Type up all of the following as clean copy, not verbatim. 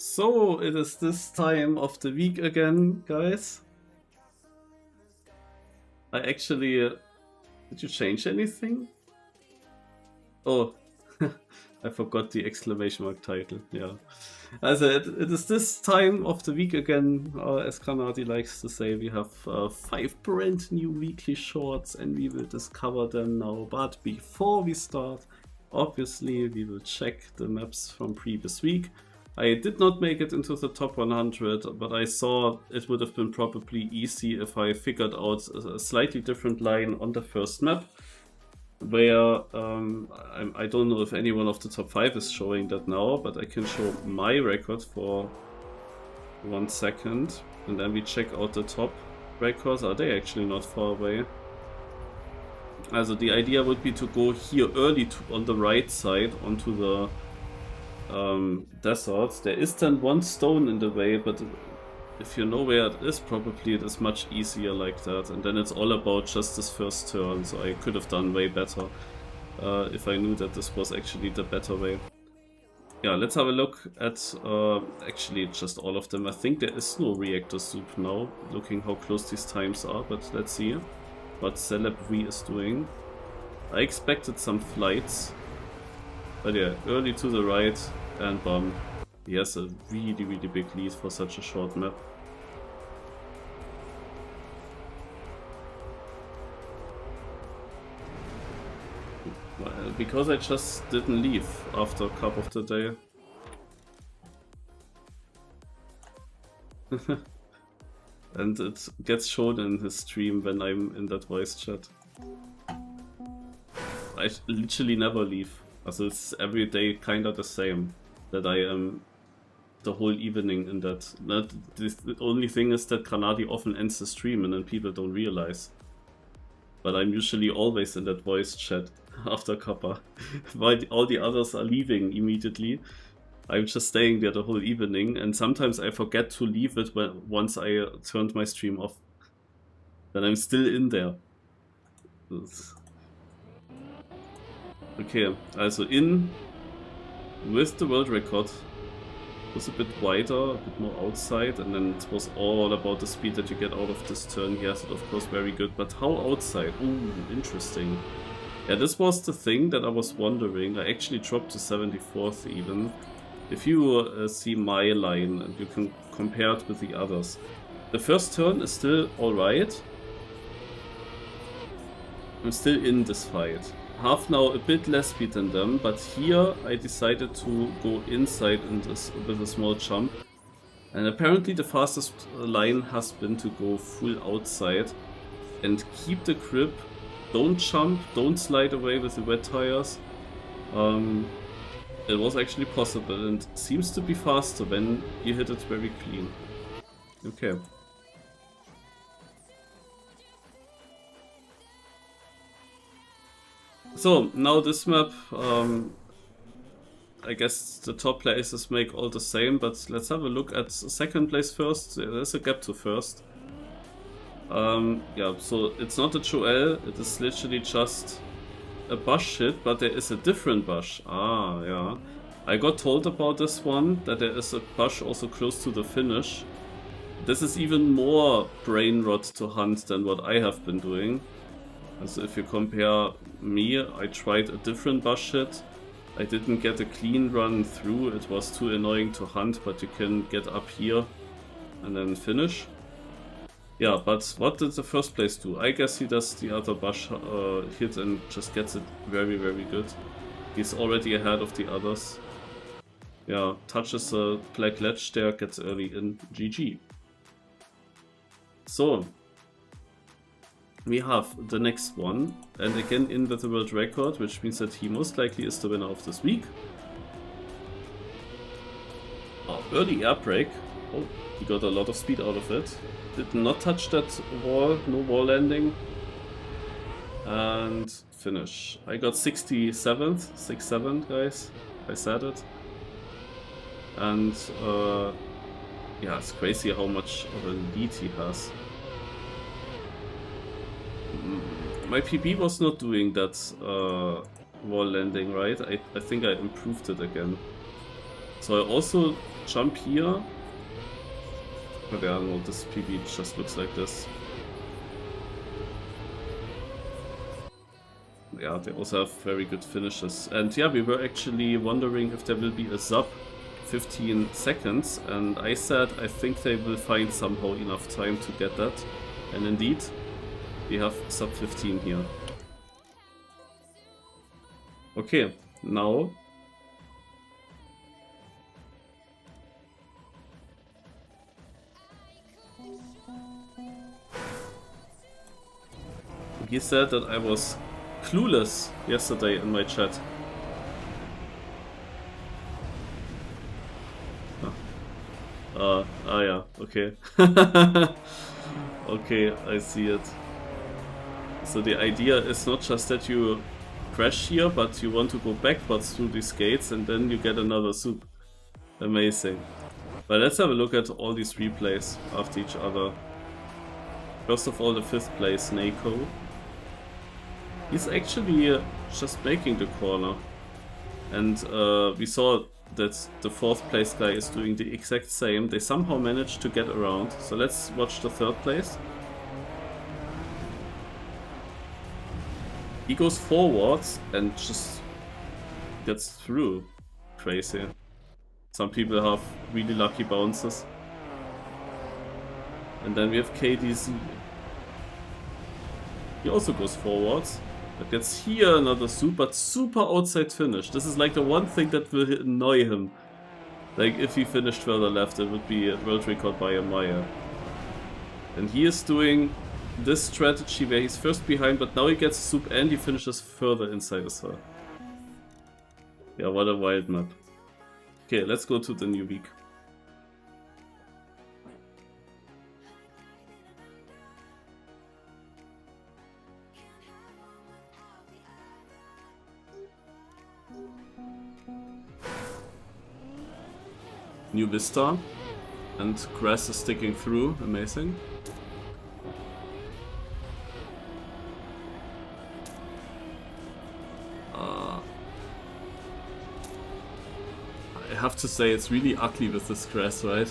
So, it is this time of the week again, guys. I actually... did you change anything? Oh, I forgot the exclamation mark title, yeah. Also, it is this time of the week again, as Kanadi likes to say. We have 5 brand new weekly shorts and we will discover them now. But before we start, obviously we will check the maps from previous week. I did not make it into the top 100, but I saw it would have been probably easy if I figured out a slightly different line on the first map, where I don't know if anyone of the top 5 is showing that now, but I can show my record for 1 second, and then we check out the top records. Are they actually not far away? Also the idea would be to go here early on the right side onto the deserts. There is then 1 stone in the way, but if you know where it is, probably it is much easier like that. And then it's all about just this first turn, so I could have done way better if I knew that this was actually the better way. Yeah, let's have a look at actually just all of them. I think there is no reactor soup now, looking how close these times are, but let's see what Celeb V is doing. I expected some flights. But yeah, early to the right, and bam, he has a really big lead for such a short map. Well, because I just didn't leave after Cup of the Day. And it gets shown in his stream when I'm in that voice chat. I literally never leave. Also it's every day kinda the same, that I am the whole evening in that. The only thing is that Kanadi often ends the stream and then people don't realize. But I'm usually always in that voice chat after Kappa. While all the others are leaving immediately, I'm just staying there the whole evening, and sometimes I forget to leave it once I turned my stream off. Then I'm still in there. Okay, also in with the world record. It was a bit wider, a bit more outside, and then it was all about the speed that you get out of this turn. Yes, it of course very good, but how outside? Ooh, interesting. Yeah, this was the thing that I was wondering. I actually dropped to 74th even. If you see my line and you can compare it with the others. The first turn is still alright. I'm still in this fight. Have now a bit less speed than them, but here I decided to go inside in this with a small jump. And apparently the fastest line has been to go full outside and keep the grip. Don't jump, don't slide away with the wet tires. It was actually possible and seems to be faster when you hit it very clean. Okay. So, now this map, I guess the top places make all the same, but let's have a look at second place first. There's a gap to first. Yeah, so it's not a Joel, it is literally just a bush hit, but there is a different bush. Ah, yeah. I got told about this one, that there is a bush also close to the finish. This is even more brain rot to hunt than what I have been doing. So if you compare me, I tried a different bush hit. I didn't get a clean run through, it was too annoying to hunt, but you can get up here and then finish. Yeah, but what did the first place do? I guess he does the other bush hit and just gets it very good. He's already ahead of the others. Yeah, touches a black ledge there, gets early in. GG. So, we have the next one, and again in with the world record, which means that he most likely is the winner of this week. Oh, early air brake. Oh, he got a lot of speed out of it. Did not touch that wall, no wall landing. And finish. I got 67th, 6-7 guys, I said it. And yeah, it's crazy how much of a lead he has. My PB was not doing that wall landing, right? I think I improved it again. So I also jump here. But yeah, no, this PB just looks like this. Yeah, they also have very good finishes. And yeah, we were actually wondering if there will be a sub 15 seconds. And I said I think they will find somehow enough time to get that. And indeed, we have sub 15 here. Okay, now... He said that I was clueless yesterday in my chat. Yeah, okay. Okay, I see it. So the idea is not just that you crash here, but you want to go backwards through these gates and then you get another soup. Amazing. But let's have a look at all these replays after each other. First of all, the 5th place, Nako. He's actually just making the corner. And we saw that the 4th place guy is doing the exact same. They somehow managed to get around. So let's watch the 3rd place. He goes forwards and just gets through. Crazy. Some people have really lucky bounces. And then we have KDZ. He also goes forwards. But gets here another super outside finish. This is like the one thing that will annoy him. Like if he finished further left, it would be a world record by a mile. And he is doing this strategy where he's first behind, but now he gets soup and he finishes further inside as well. Yeah, what a wild map. Okay, let's go to the new week. New Vista, and grass is sticking through, amazing. I have to say it's really ugly with this grass, right?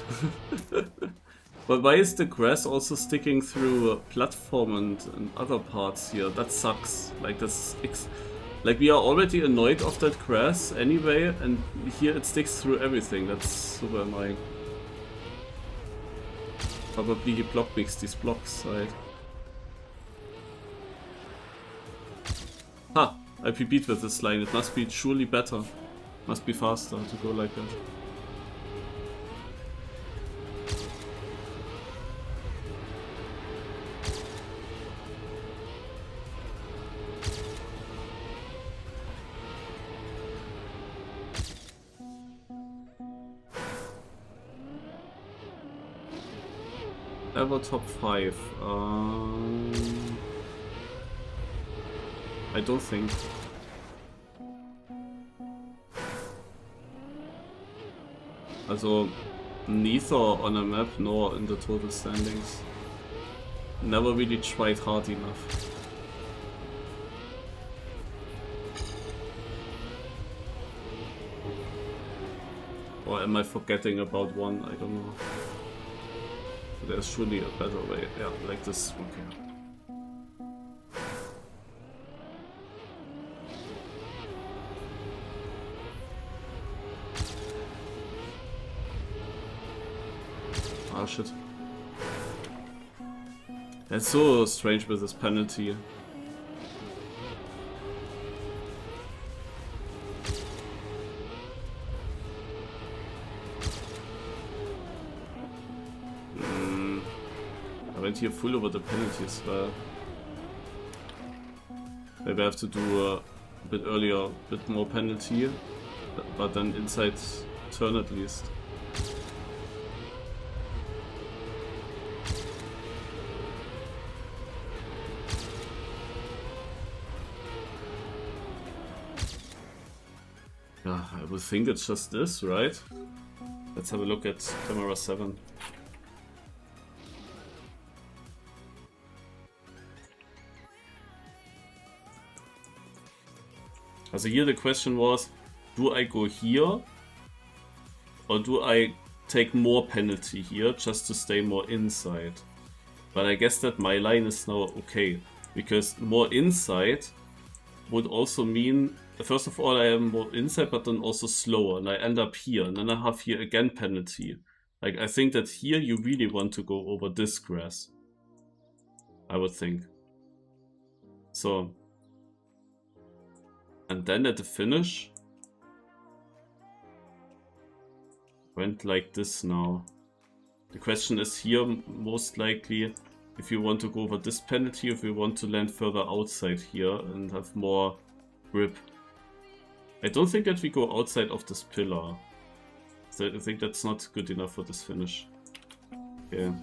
But why is the grass also sticking through a platform and other parts here? That sucks. Like that's like we are already annoyed of that grass anyway, and here it sticks through everything. That's super annoying. Probably he block mixed these blocks, right? Ha! I PB'd with this line. It must be surely better. Must be faster to go like that. Ever top 5? I don't think. Also, neither on a map nor in the total standings. Never really tried hard enough. Or am I forgetting about one? I don't know. There's surely a better way. Yeah, like this. Okay. Ah, shit. That's so strange with this penalty. I went here full over the penalties. Maybe I have to do a bit earlier, a bit more penalty, but then inside turn at least. Yeah, I would think it's just this, right? Let's have a look at camera 7. Also here the question was, do I go here or do I take more penalty here just to stay more inside. But I guess that my line is now okay, because more inside would also mean, first of all, I am more inside, but then also slower, and I end up here, and then I have here again penalty. Like, I think that here you really want to go over this grass, I would think. So, and then at the finish, went like this now. The question is here, most likely, if you want to go over this penalty, if you want to land further outside here and have more grip. I don't think that we go outside of this pillar. So I think that's not good enough for this finish. Okay.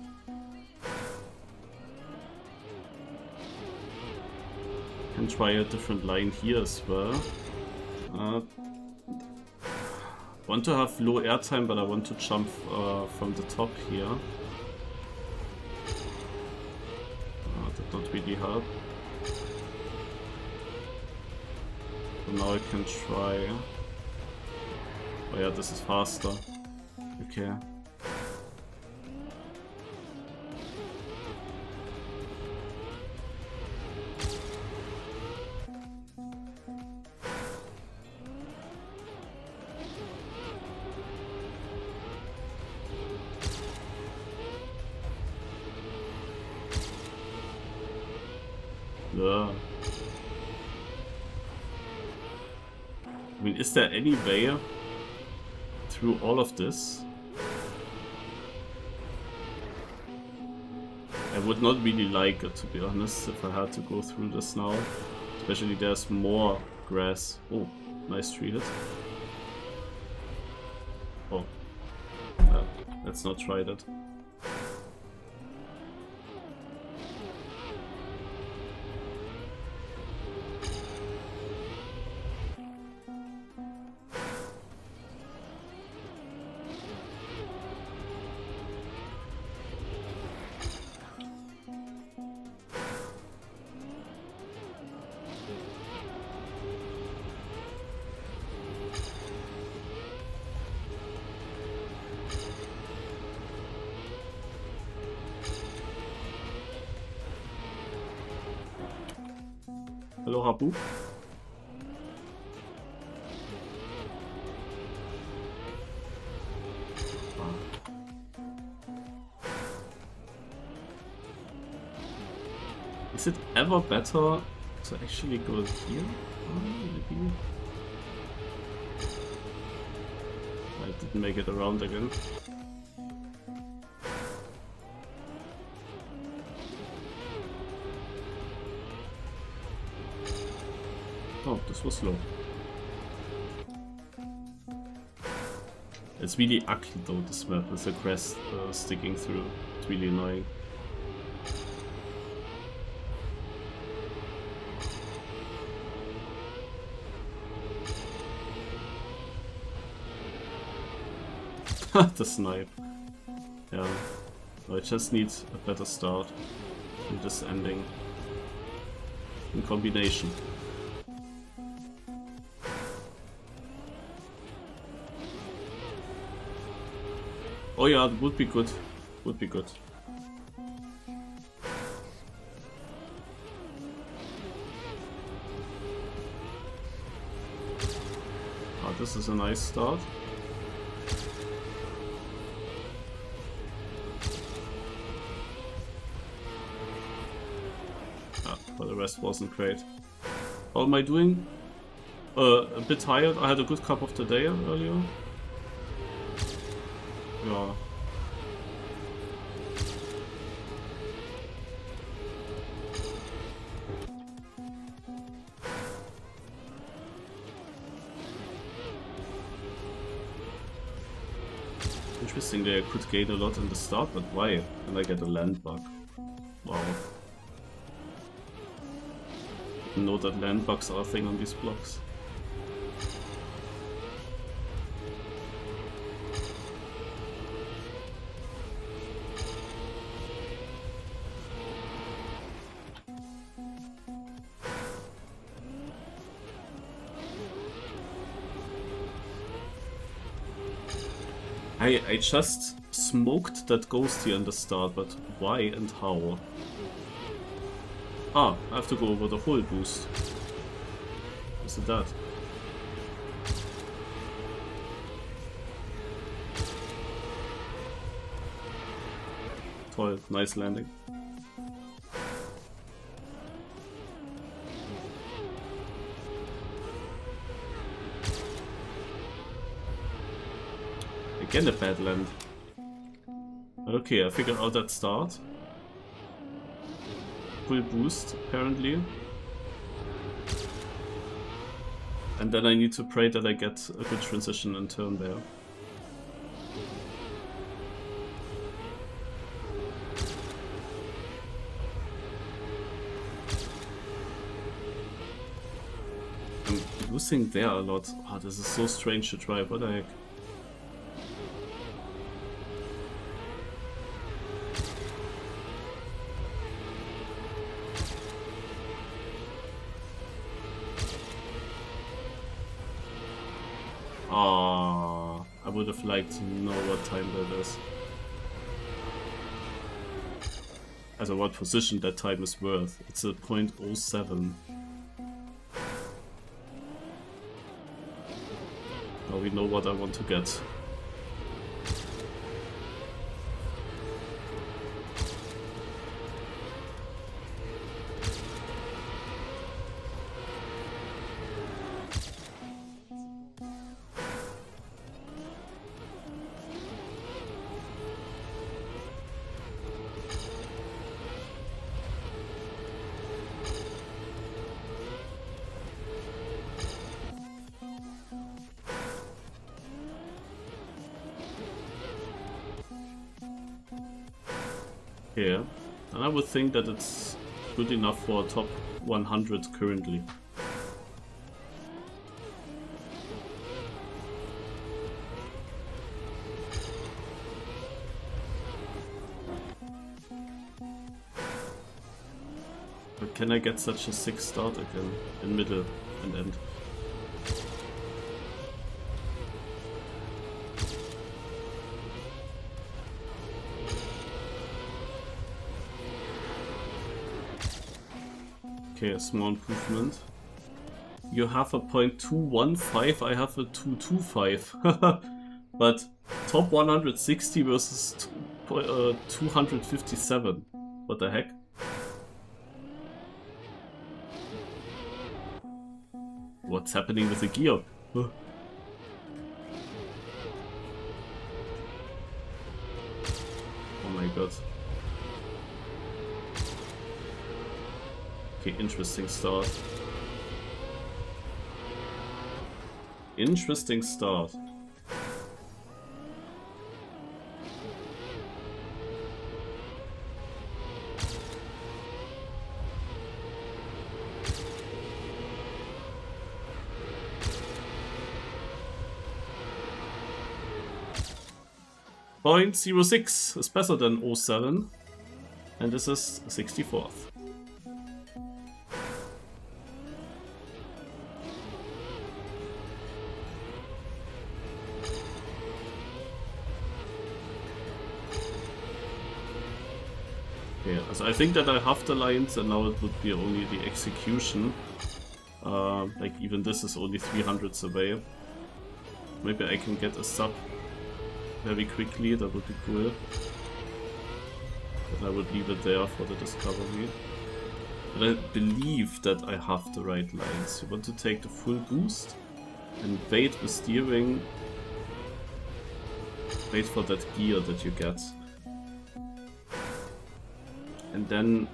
Can try a different line here as well. Want to have low airtime, but I want to jump from the top here. That not really help. So now I can try. Oh yeah, this is faster. Okay. Yeah. I mean, is there any way through all of this? I would not really like it, to be honest, if I had to go through this now. Especially there's more grass. Oh, nice tree hit. Oh. Let's not try that. Hello, Habu. Is it ever better to actually go here? Maybe. I didn't make it around again. Oh, this was low. It's really ugly though, this map with the crest sticking through. It's really annoying. The snipe. Yeah. So I just need a better start in this ending. In combination. Oh yeah, it would be good. Would be good. Ah, this is a nice start. But the rest wasn't great. How am I doing? A bit tired. I had a good cup of the day earlier. Yeah. Interestingly, I could gain a lot in the start, but why? And I get a land bug. Wow. Didn't know that land bugs are a thing on these blocks. I just smoked that ghost here in the start, but why and how? Ah, I have to go over the whole boost. Is it that? Toll, nice landing. Again a bad land. Okay, I figured out that start. Full boost, apparently. And then I need to pray that I get a good transition and turn there. I'm losing there a lot. Oh, this is so strange to try. What the heck? I would have liked to know what time that is. Also what position that time is worth. It's a 0.07. Now we know what I want to get. Yeah, and I would think that it's good enough for a top 100 currently. But can I get such a sick start again in middle and end? Okay, a small improvement. You have a 0.215, I have a 225. But top 160 versus 257. What the heck? What's happening with the gear? Oh my god. Okay, interesting start. Interesting start. .06 is better than 07, and this is 64th. So I think that I have the lines and now it would be only the execution. Like even this is only 300s away. Maybe I can get a sub very quickly, that would be cool. But I would leave it there for the discovery. But I believe that I have the right lines. You want to take the full boost and wait with steering. Wait for that gear that you get. And then,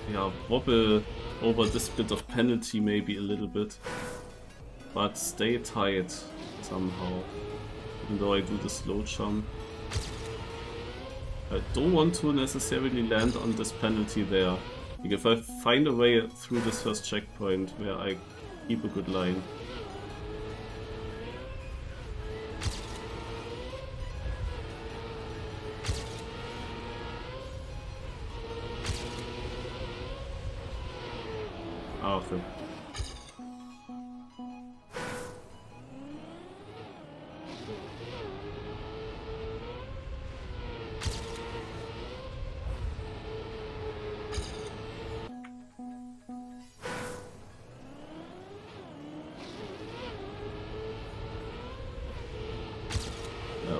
yeah, wobble over this bit of penalty maybe a little bit, but stay tight somehow, even though I do the slow jump. I don't want to necessarily land on this penalty there. Like if I find a way through this first checkpoint where I keep a good line.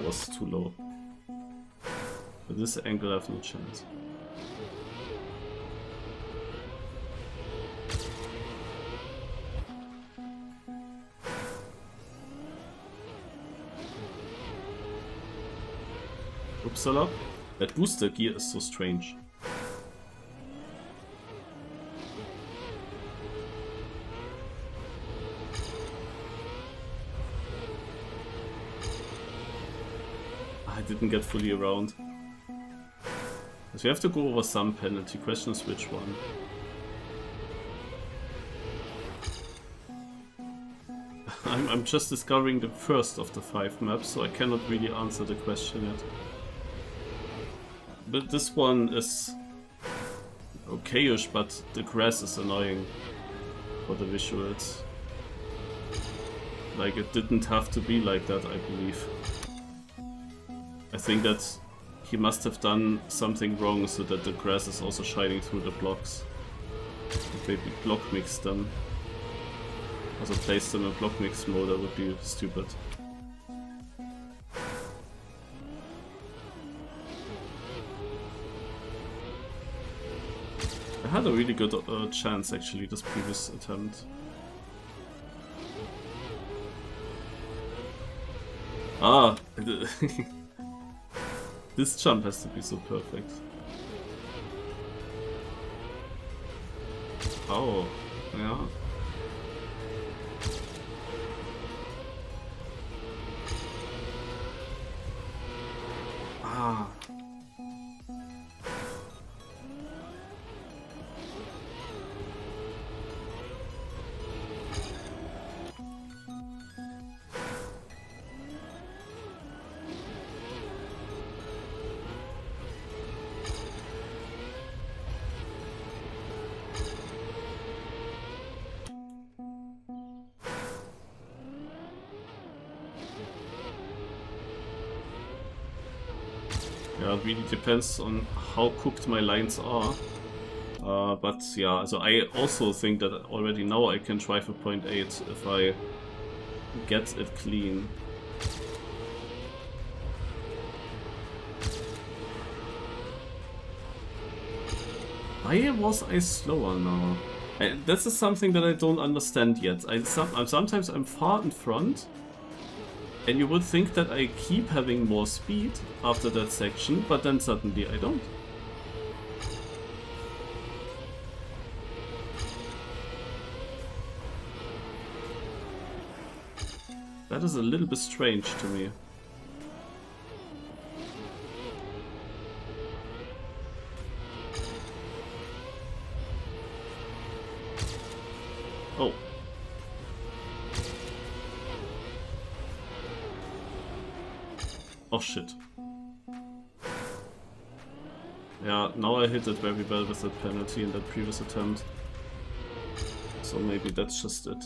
was too low. With this angle, I have no chance. Uppsala. That booster gear is so strange. I didn't get fully around. So we have to go over some penalty. Question is which one. I'm just discovering the first of the 5 maps, so I cannot really answer the question yet. But this one is okay-ish, but the grass is annoying for the visuals. Like, it didn't have to be like that, I believe. I think that he must have done something wrong so that the grass is also shining through the blocks. Maybe block mix them. Also place them in block mix mode, that would be stupid. I had a really good chance actually this previous attempt. Ah! This jump has to be so perfect. Oh, yeah. Ah. Yeah, it really depends on how cooked my lines are. But yeah, so I also think that already now I can drive a 0.8 if I get it clean. Why was I slower now? This is something that I don't understand yet. Sometimes I'm far in front. And you would think that I keep having more speed after that section, but then suddenly I don't. That is a little bit strange to me. Oh. Oh shit. Yeah, now I hit it very well with that penalty in that previous attempt. So maybe that's just it.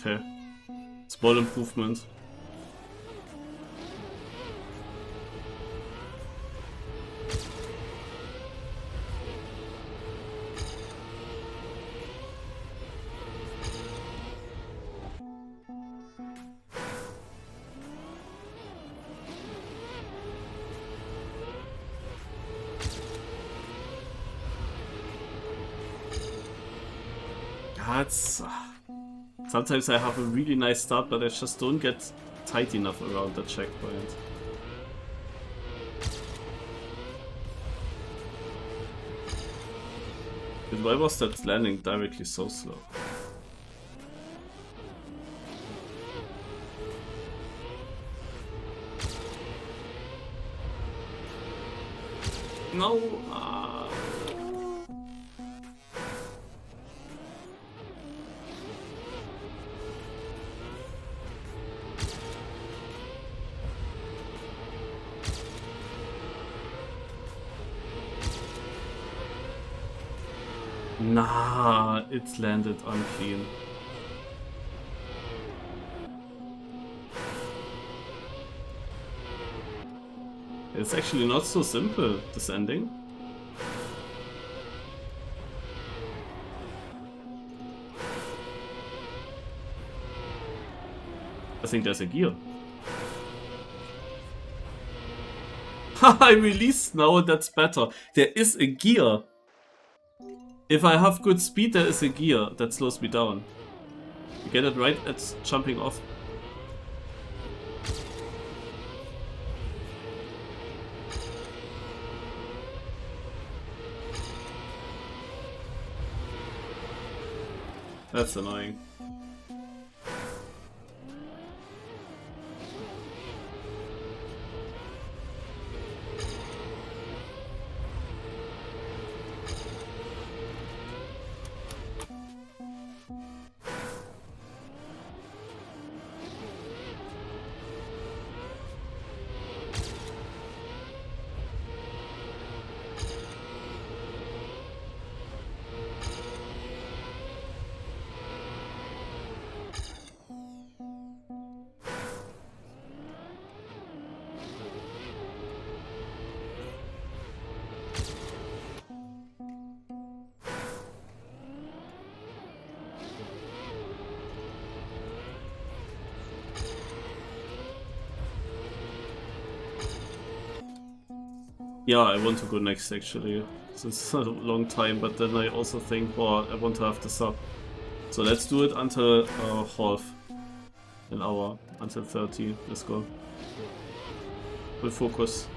Okay. Small improvement. That's... Sometimes I have a really nice start, but I just don't get tight enough around the checkpoint. But why was that landing directly so slow? No! Nah, it's landed unclean. It's actually not so simple, this ending. I think there's a gear. I released now, that's better. There is a gear. If I have good speed, there is a gear that slows me down. You get it right at jumping off. That's annoying. Yeah, I want to go next actually. It's a long time, but then I also think, well, I want to have the sub. So let's do it until half an hour, until 30. Let's go. We'll focus.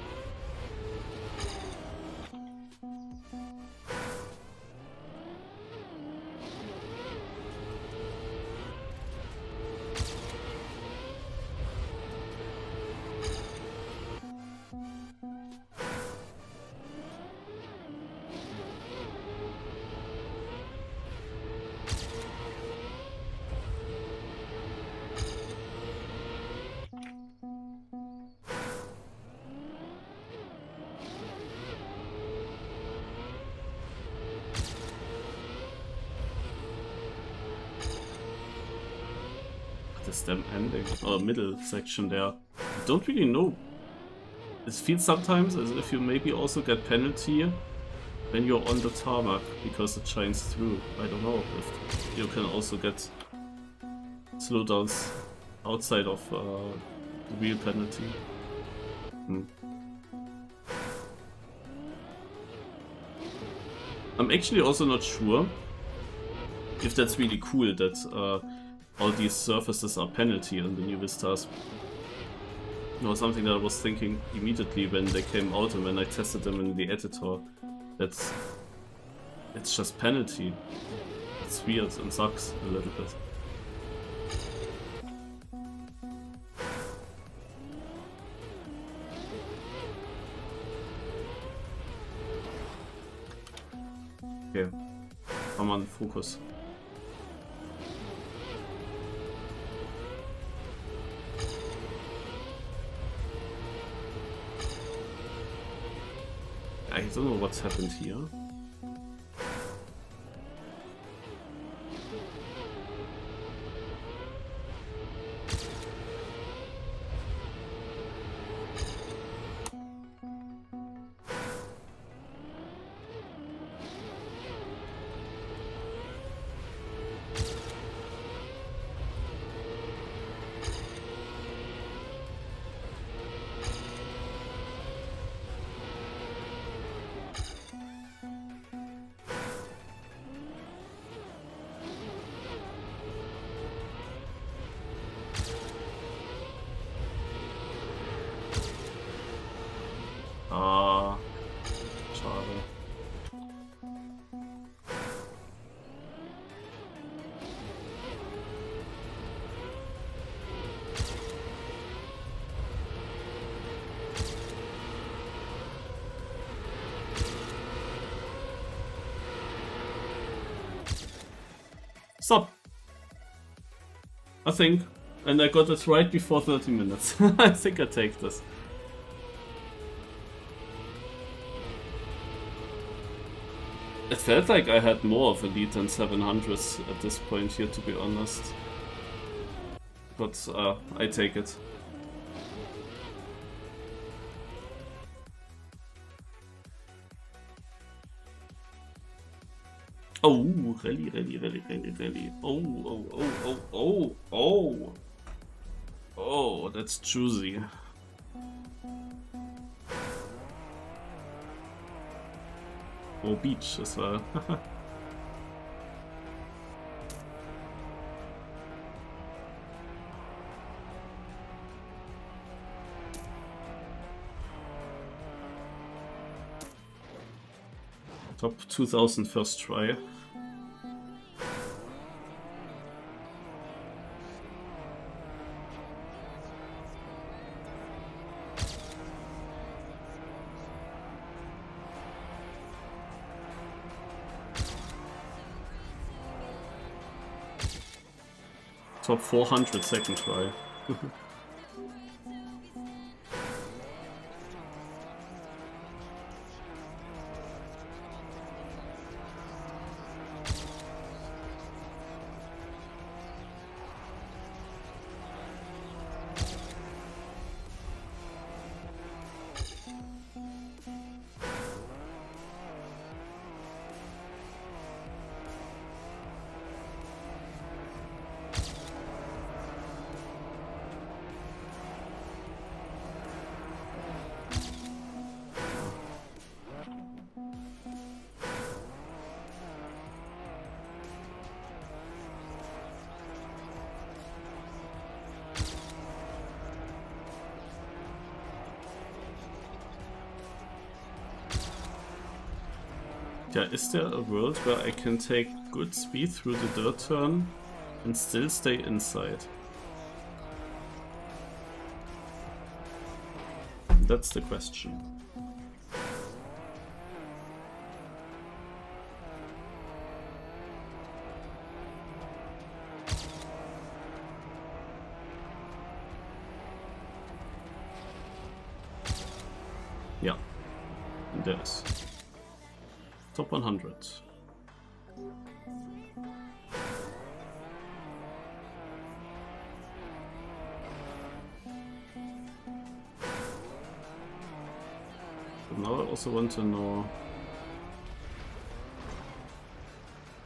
This damn ending, or middle section there. I don't really know. It feels sometimes as if you maybe also get penalty when you're on the tarmac because it shines through. I don't know if you can also get slowdowns outside of the real penalty. I'm actually also not sure if that's really cool that all these surfaces are penalty in the new Vistas. It was something that I was thinking immediately when they came out and when I tested them in the editor. It's just penalty. It's weird and sucks a little bit. Okay, come on, focus. I don't know what's happened here. Stop. I think. And I got it right before 30 minutes. I think I take this. It felt like I had more of a lead than 700s at this point here, to be honest. But I take it. Oh, really. Oh, that's juicy. Oh, beach as well. Top 2000 first try. Top 400 second try. Yeah, is there a world where I can take good speed through the dirt turn and still stay inside? That's the question. Yeah, there is. Top 100. But now I also want to know...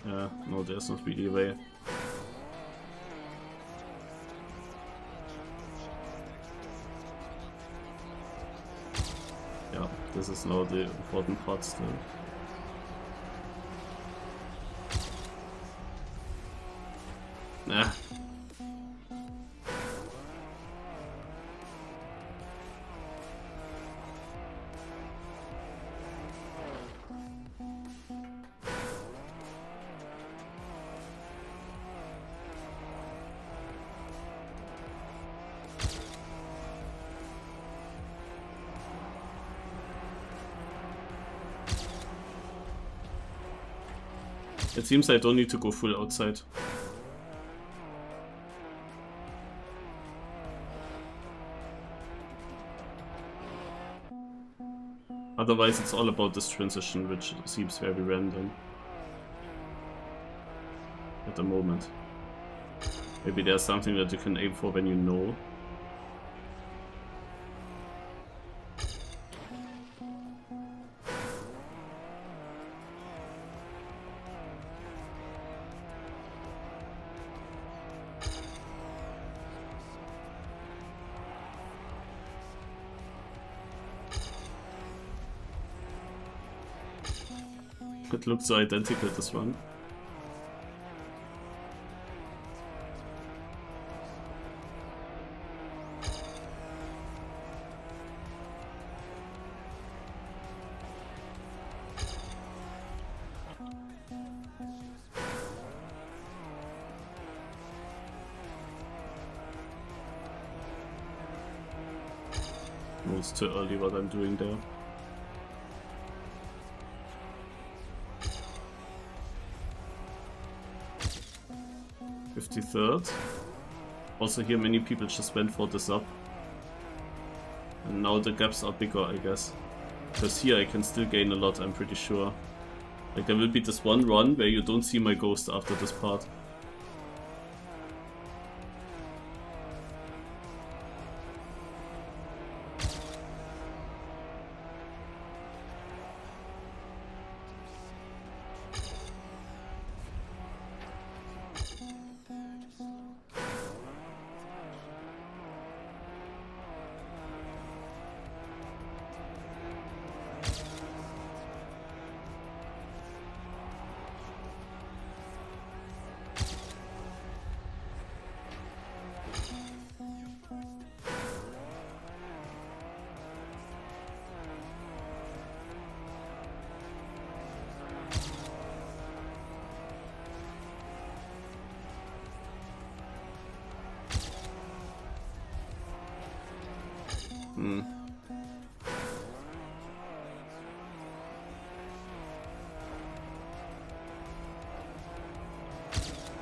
no, there's not really a way. Yeah, this is now the important part still. Nah. It seems I don't need to go full outside. Otherwise it's all about this transition, which seems very random at the moment. Maybe there's something that you can aim for when you know. It looks so identical, this one. Oh, it's too early what I'm doing there. 53rd. Also here many people just went for this up. And now the gaps are bigger, I guess. Because here I can still gain a lot, I'm pretty sure. Like there will be this one run where you don't see my ghost after this part.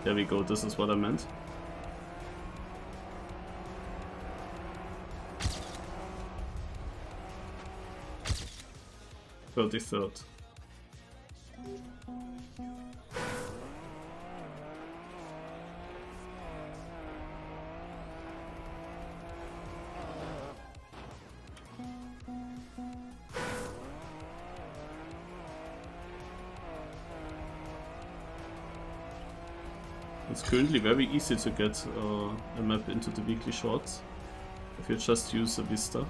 There we go, this is what I meant. "33rd. It's currently very easy to get a map into the weekly shorts if you just use a Vista.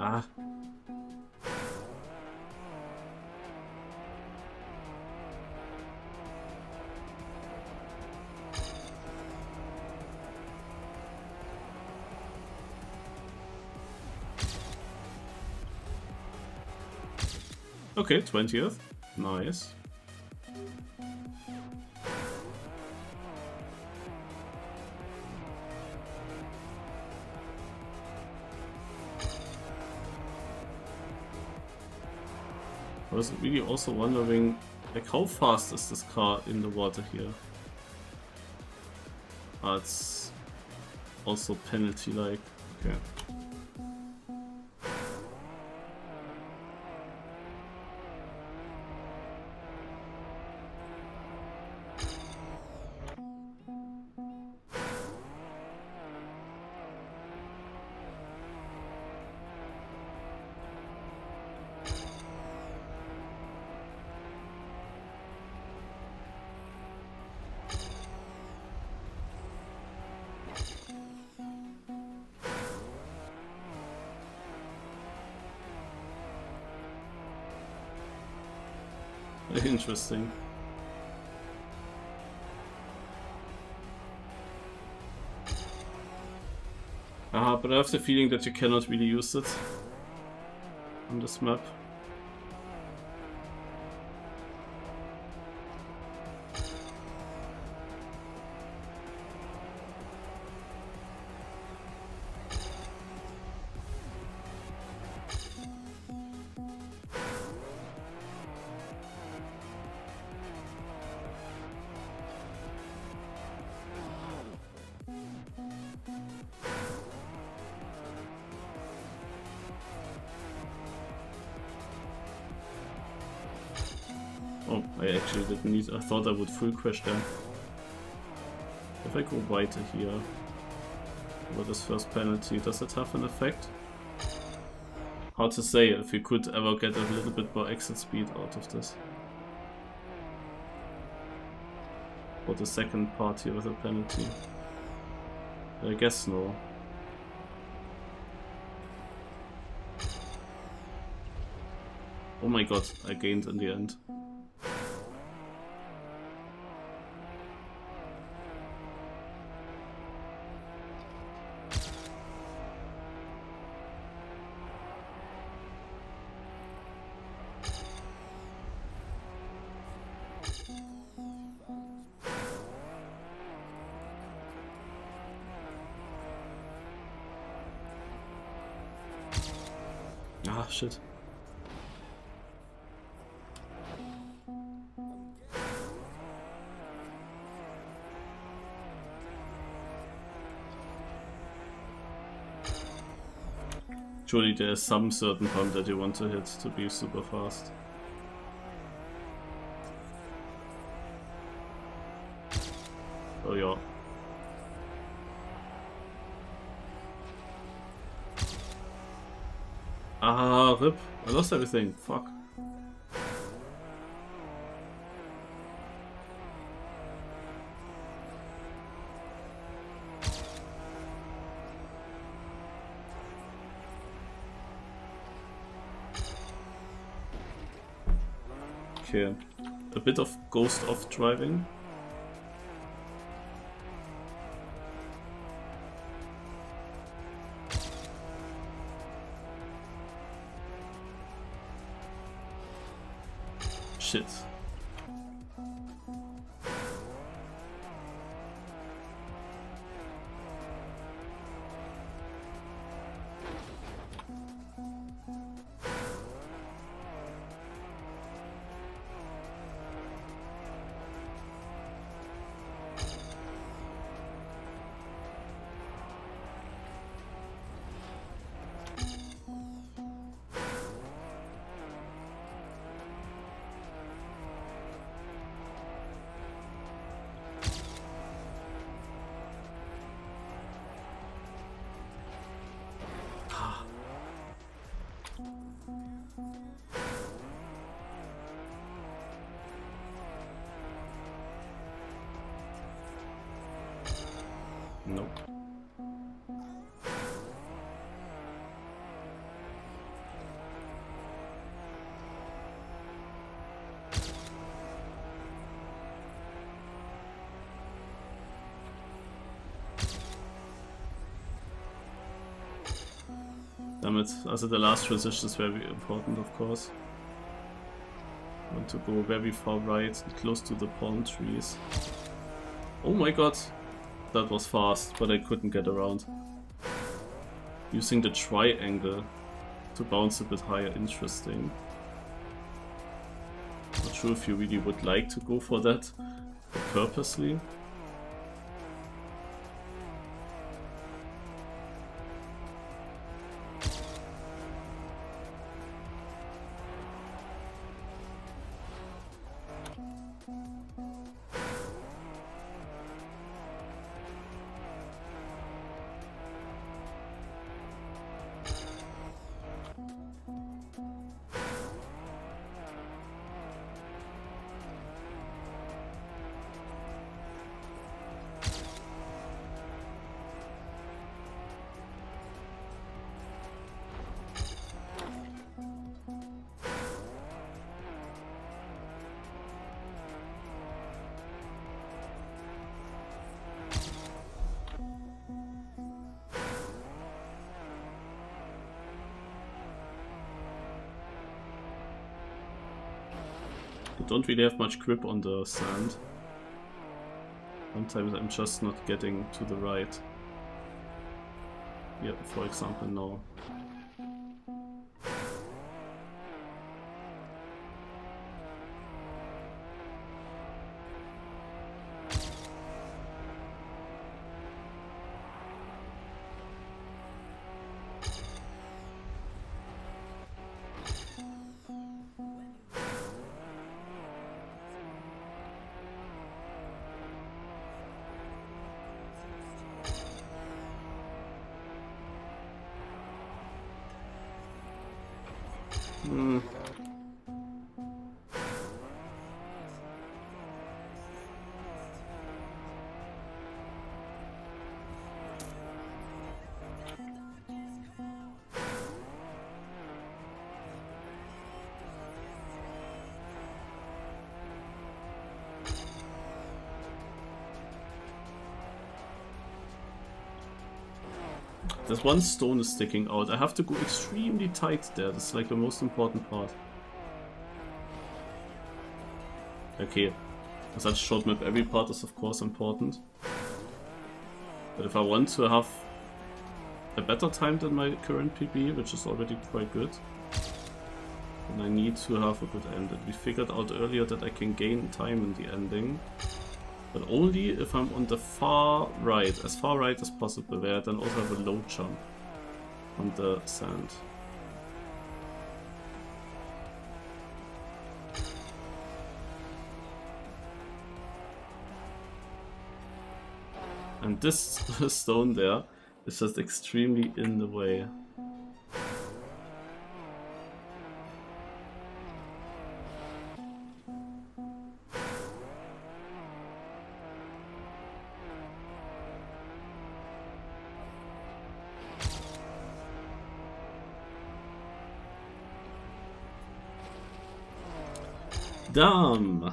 Ah. Okay, 20th. Nice. I was really also wondering, like, how fast is this car in the water here? Ah, it's also penalty-like. Okay. Interesting. But I have the feeling that you cannot really use it on this map. Oh, I actually didn't need. I thought I would full crash there. If I go wider here, over this first penalty, does it have an effect? Hard to say if we could ever get a little bit more exit speed out of this. For the second part here with a penalty. I guess no. Oh my god, I gained in the end. Ah, shit. Surely there's some certain pump that you want to hit to be super fast. Oh yeah. Ah, rip. I lost everything. Fuck. Okay. A bit of ghost off driving. Shit. Nope. Damn it. Also the last transition is very important, of course. I want to go very far right and close to the palm trees. Oh my god. That was fast, but I couldn't get around. Using the triangle to bounce a bit higher, interesting. Not sure if you really would like to go for that purposely. I don't really have much grip on the sand. Sometimes I'm just not getting to the right. Yeah, for example now. This one stone is sticking out. I have to go extremely tight there. That's like the most important part. Okay, such short map, every part is of course important. But if I want to have a better time than my current PB, which is already quite good, then I need to have a good end. And we figured out earlier that I can gain time in the ending. But only if I'm on the far right, as far right as possible, where I then also have a low jump on the sand. And this stone there is just extremely in the way. Damn!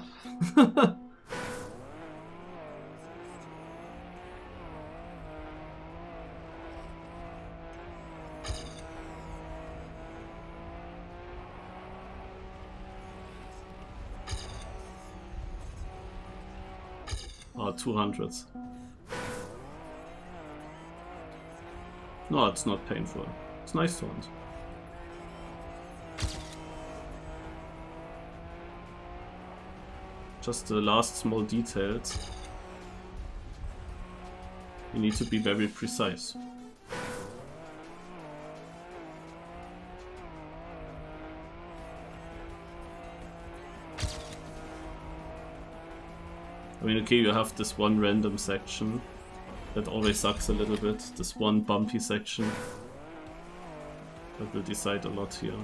Oh, 200s. No, it's not painful. It's nice to hunt. Just the last small details. You need to be very precise. I mean, okay, you have this one random section that always sucks a little bit. This one bumpy section that will decide a lot here.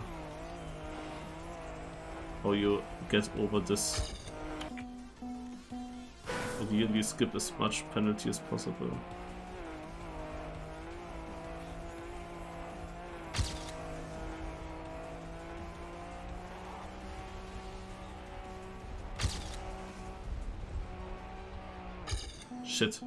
How you get over this. Ideally skip as much penalty as possible. Shit.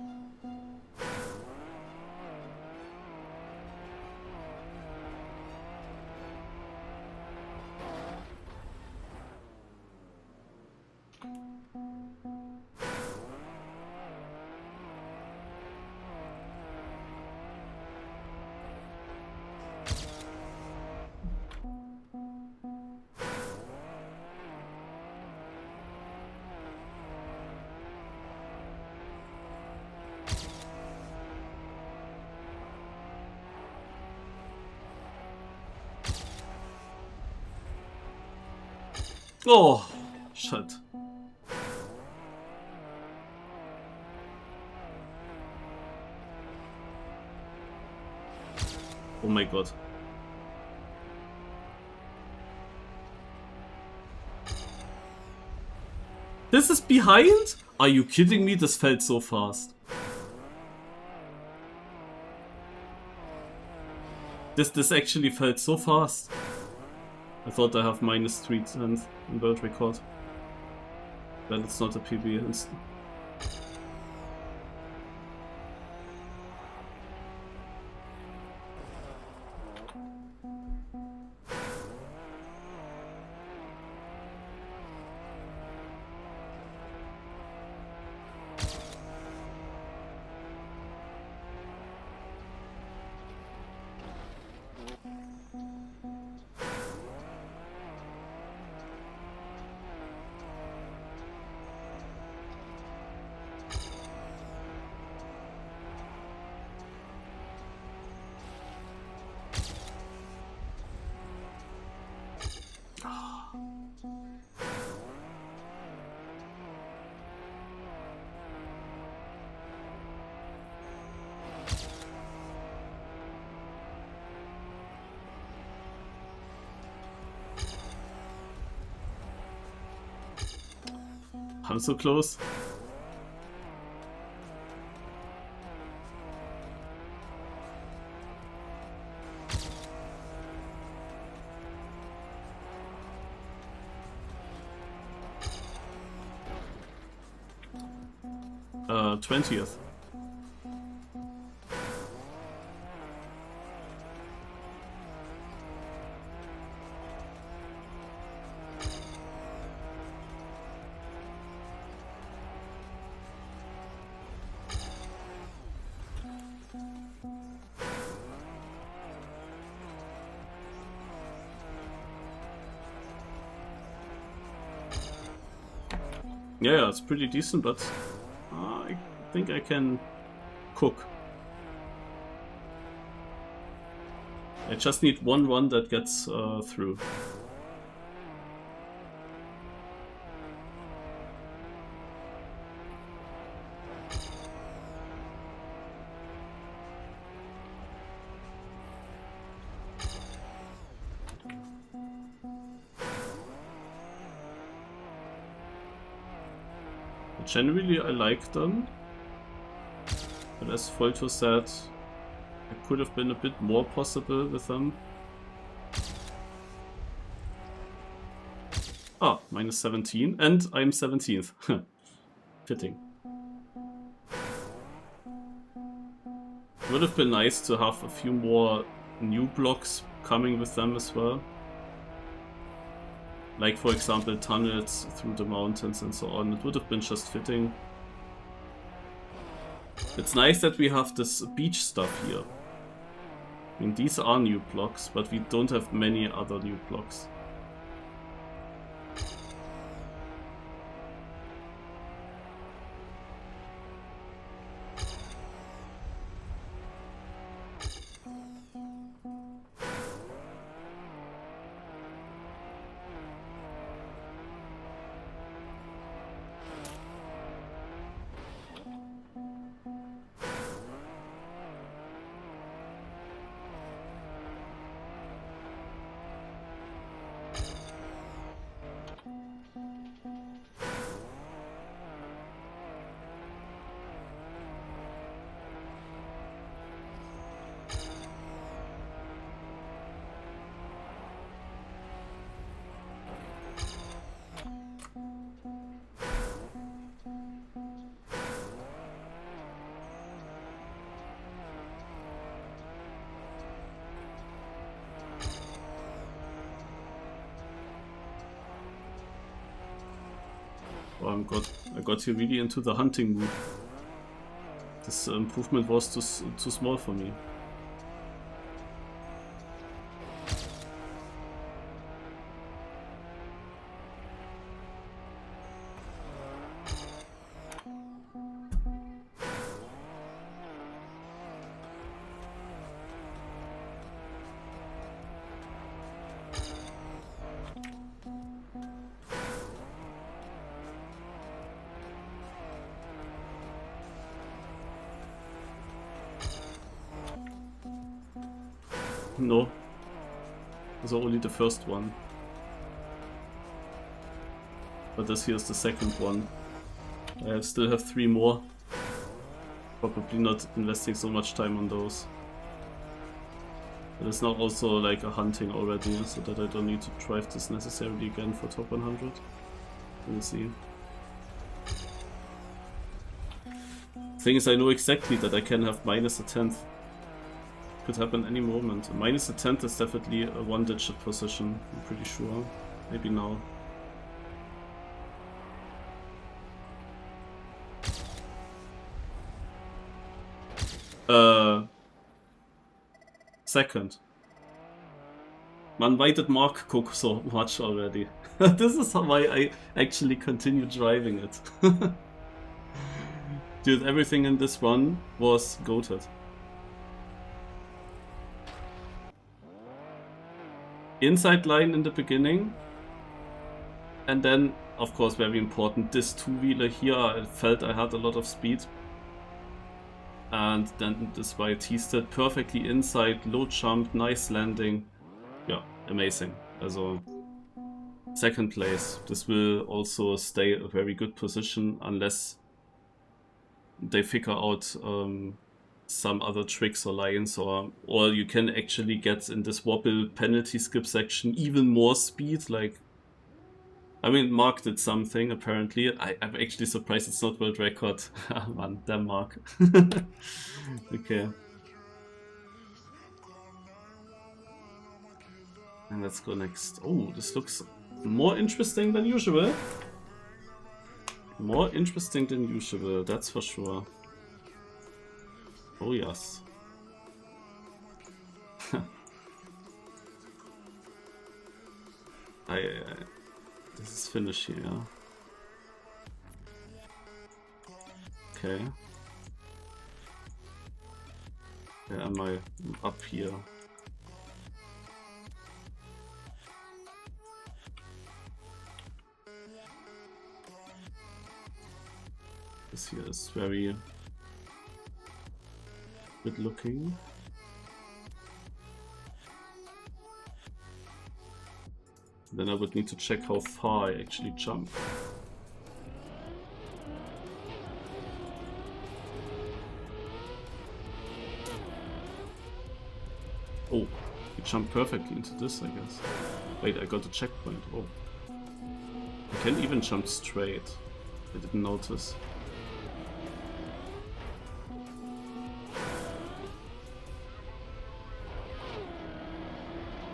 Oh, shit. Oh my god. This is behind? Are you kidding me? This felt so fast. This actually felt so fast. I thought I have -3 tenths in world record. Well, it's not a PB. I'm so close. Uh, 20th. Yeah, it's pretty decent, but I think I can cook. I just need one run that gets through. Generally, I like them, but as Folto said, it could have been a bit more possible with them. Ah, minus 17, and I'm 17th. Fitting. Would have been nice to have a few more new blocks coming with them as well. Like, for example, tunnels through the mountains and so on. It would have been just fitting. It's nice that we have this beach stuff here. I mean, these are new blocks, but we don't have many other new blocks. Oh, I got here really into the hunting mood. This improvement was too small for me. No. So only the first one. But this here is the second one. I still have 3 more. Probably not investing so much time on those. But it's not also like a hunting already, so that I don't need to drive this necessarily again for top 100. We'll see. Thing is, I know exactly that I can have minus a 10th. Could happen any moment. Minus a 10th is definitely a 1-digit position, I'm pretty sure. Maybe now. Second. Man, why did Mark cook so much already? This is why I actually continue driving it. Dude, everything in this one was goated. Inside line in the beginning. And then, of course, very important, this 2-wheeler here, I felt I had a lot of speed. And then this white T-stat perfectly inside, low jump, nice landing. Yeah, amazing. Also, second place. This will also stay a very good position unless they figure out some other tricks or lines, or you can actually get in this wobble penalty skip section even more speed. Like, I mean, Mark did something apparently. I'm actually surprised it's not world record. Man, damn Mark. Okay. And let's go next. Oh, this looks more interesting than usual. More interesting than usual, that's for sure. Oh yes. This is finish here. Okay. Where am I? I'm up here. This here is very good looking. Then I would need to check how far I actually jump. Oh, you jump perfectly into this, I guess. Wait, I got a checkpoint. Oh. I can even jump straight. I didn't notice.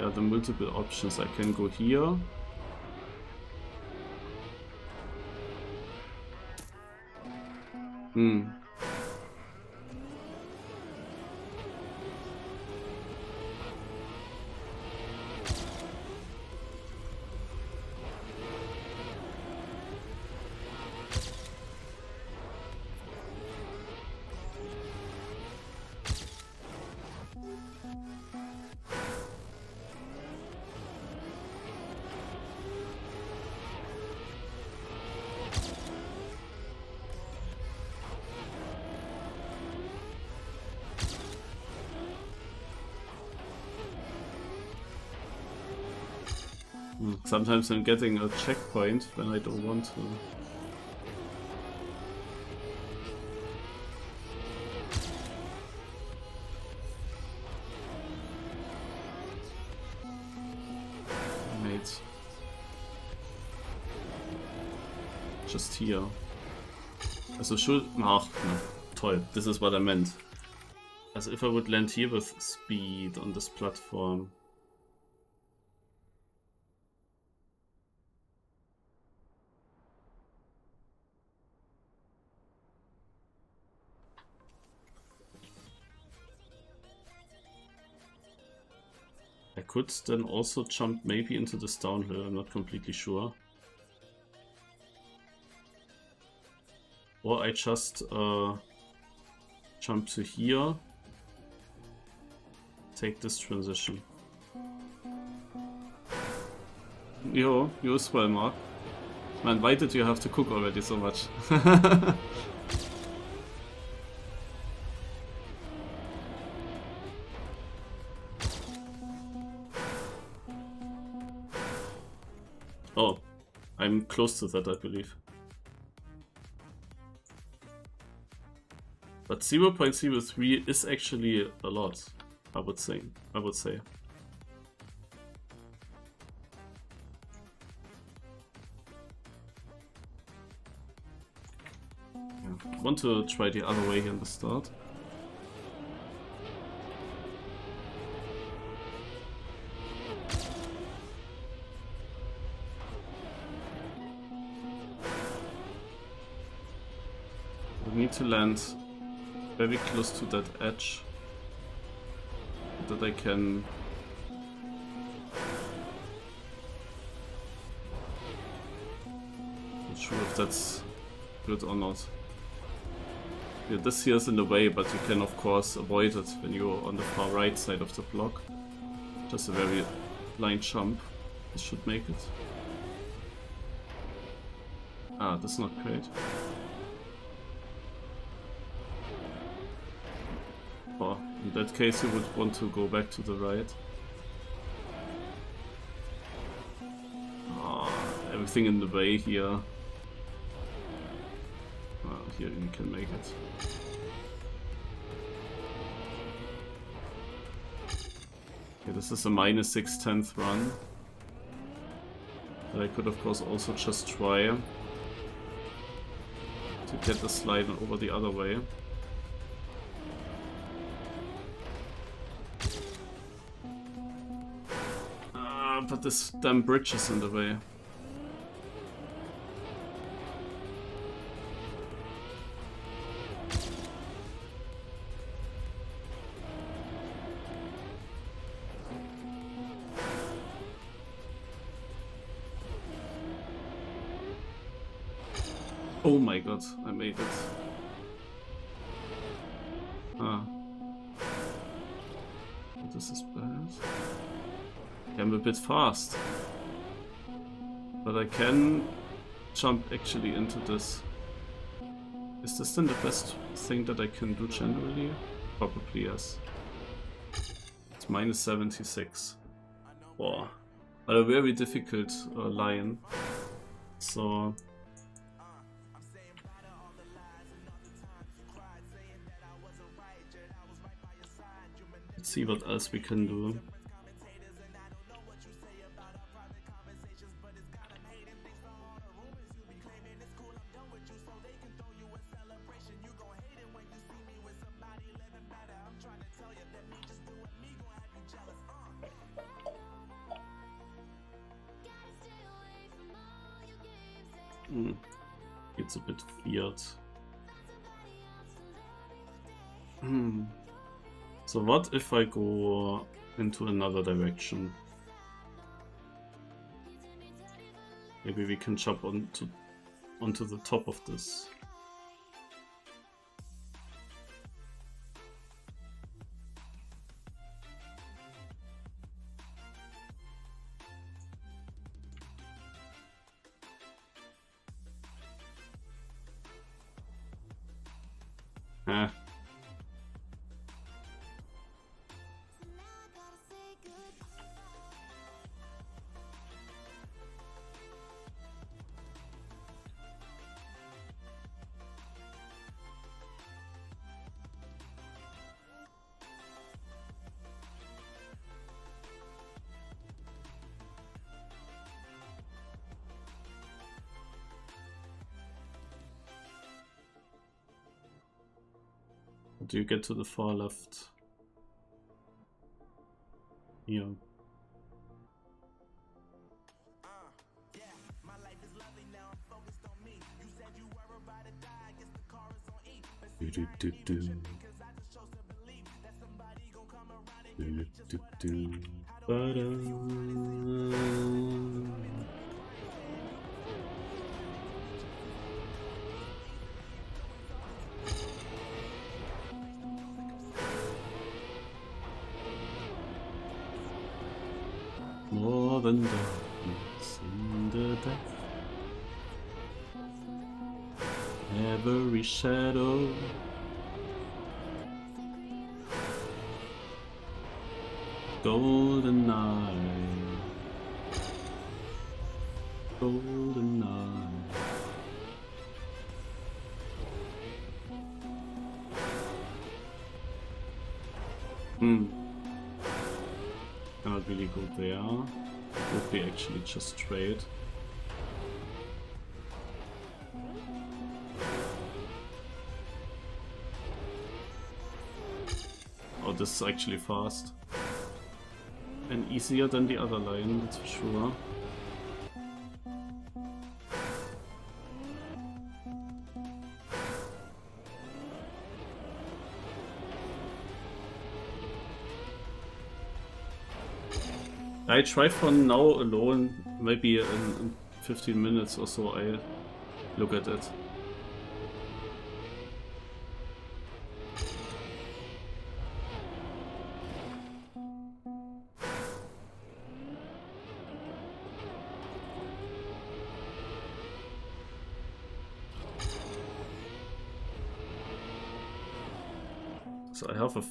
Yeah, the multiple options. I can go here. Sometimes I'm getting a checkpoint when I don't want to. Mate. Just here. Also should... Ach, no. Toll. This is what I meant. As if I would land here with speed on this platform. I could then also jump maybe into this downhill, I'm not completely sure. Or I just jump to here, take this transition. Yo, you as well, Mark. Man, why did you have to cook already so much? Oh, I'm close to that, I believe. But 0.03 is actually a lot, I would say. Yeah, I want to try the other way here in the start. I need to land very close to that edge so that I can not sure if that's good or not. Yeah, this here is in the way, but you can of course avoid it when you're on the far right side of the block. Just a very blind jump. This should make it. Ah, that's not great. Oh, in that case you would want to go back to the right. Everything in the way here. Here you can make it. Okay, this is a -6/10 run. But I could of course also just try to get the slide over the other way. But this damn bridge is in the way. Oh my god, I made it. This is bad. I'm a bit fast. But I can jump actually into this. Is this then the best thing that I can do generally? Probably yes. It's -76. Wow. But a very difficult line. So... let's see what else we can do. It's a bit weird. So what if I go into another direction? Maybe we can jump onto the top of this. Do you get to the far left? Yeah. More than darkness in the depth, every shadow golden eye, golden eye. Cannot really go there. It would be actually just straight. Oh, this is actually fast. And easier than the other line, that's for sure. I try for now alone, maybe in 15 minutes or so I look at it. So I have a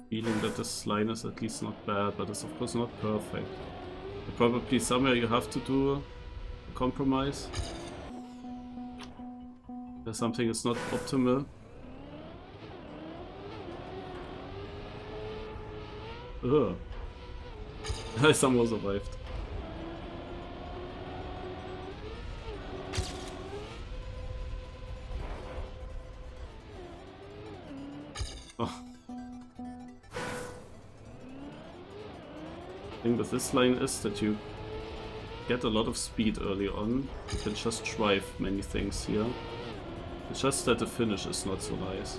feeling that this line is at least not bad, but it's of course not perfect. Probably somewhere you have to do compromise. There's something that's not optimal. Ugh. I somehow survived. Oh. The thing with this line is that you get a lot of speed early on. You can just drive many things here. It's just that the finish is not so nice.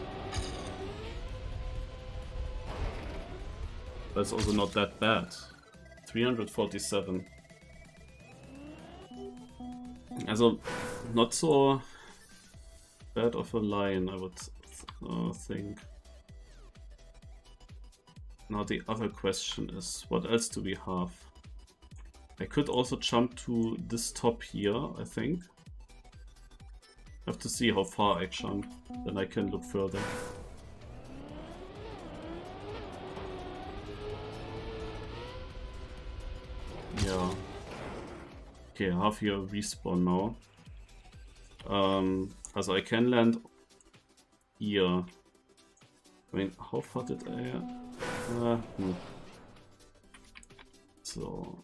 But it's also not that bad. 347. Also, not so bad of a line, I would think. Now the other question is, what else do we have? I could also jump to this top here, I think. I have to see how far I jump, then I can look further. Yeah. Okay, I have here respawn now. Also I can land here. I mean, how far did I... So...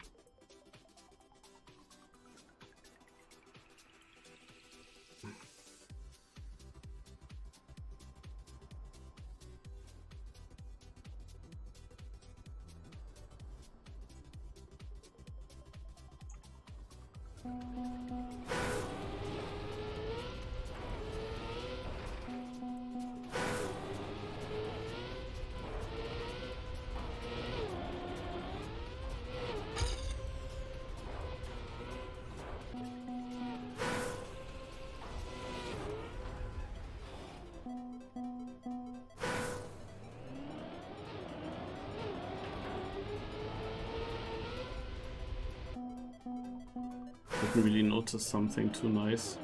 Didn't really notice something too nice.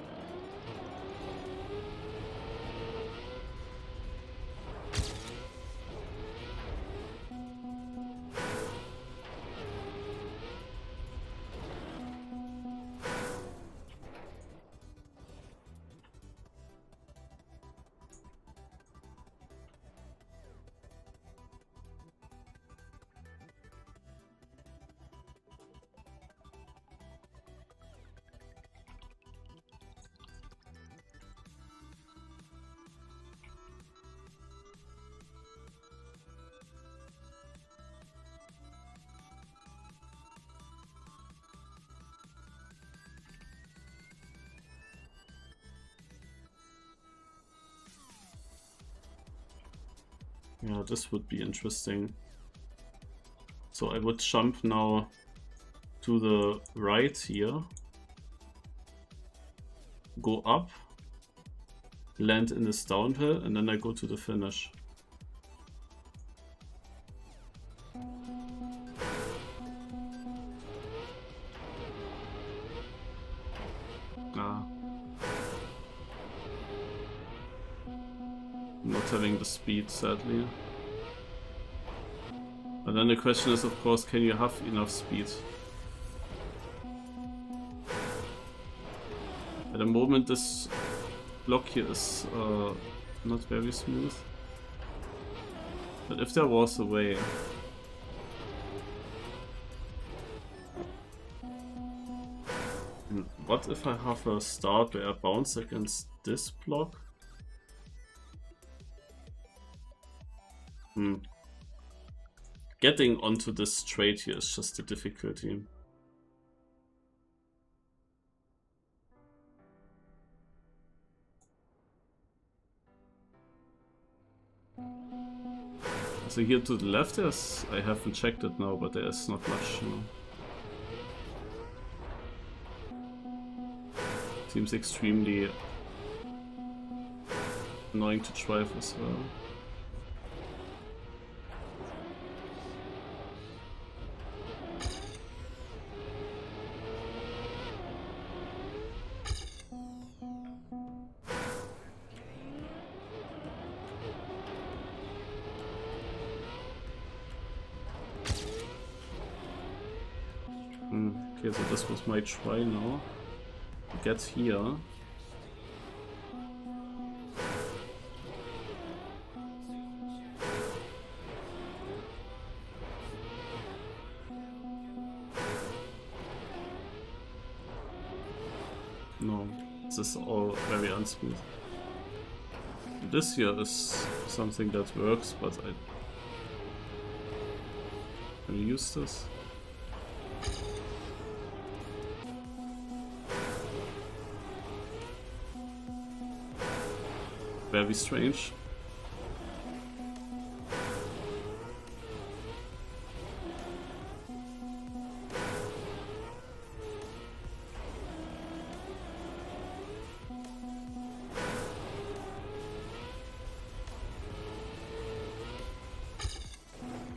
Yeah, this would be interesting. So I would jump now to the right here, go up, land in this downhill, and then I go to the finish. Not having the speed, sadly. But then the question is, of course, can you have enough speed? At the moment, this block here is not very smooth. But if there was a way... What if I have a start where I bounce against this block? Getting onto this straight here is just a difficulty. So here to the left, there's, I haven't checked it now, but there's not much. No. Seems extremely annoying to drive as well. Okay, so this was my try now. get here. No, this is all very unsmooth. This here is something that works, but I can use this. Very strange.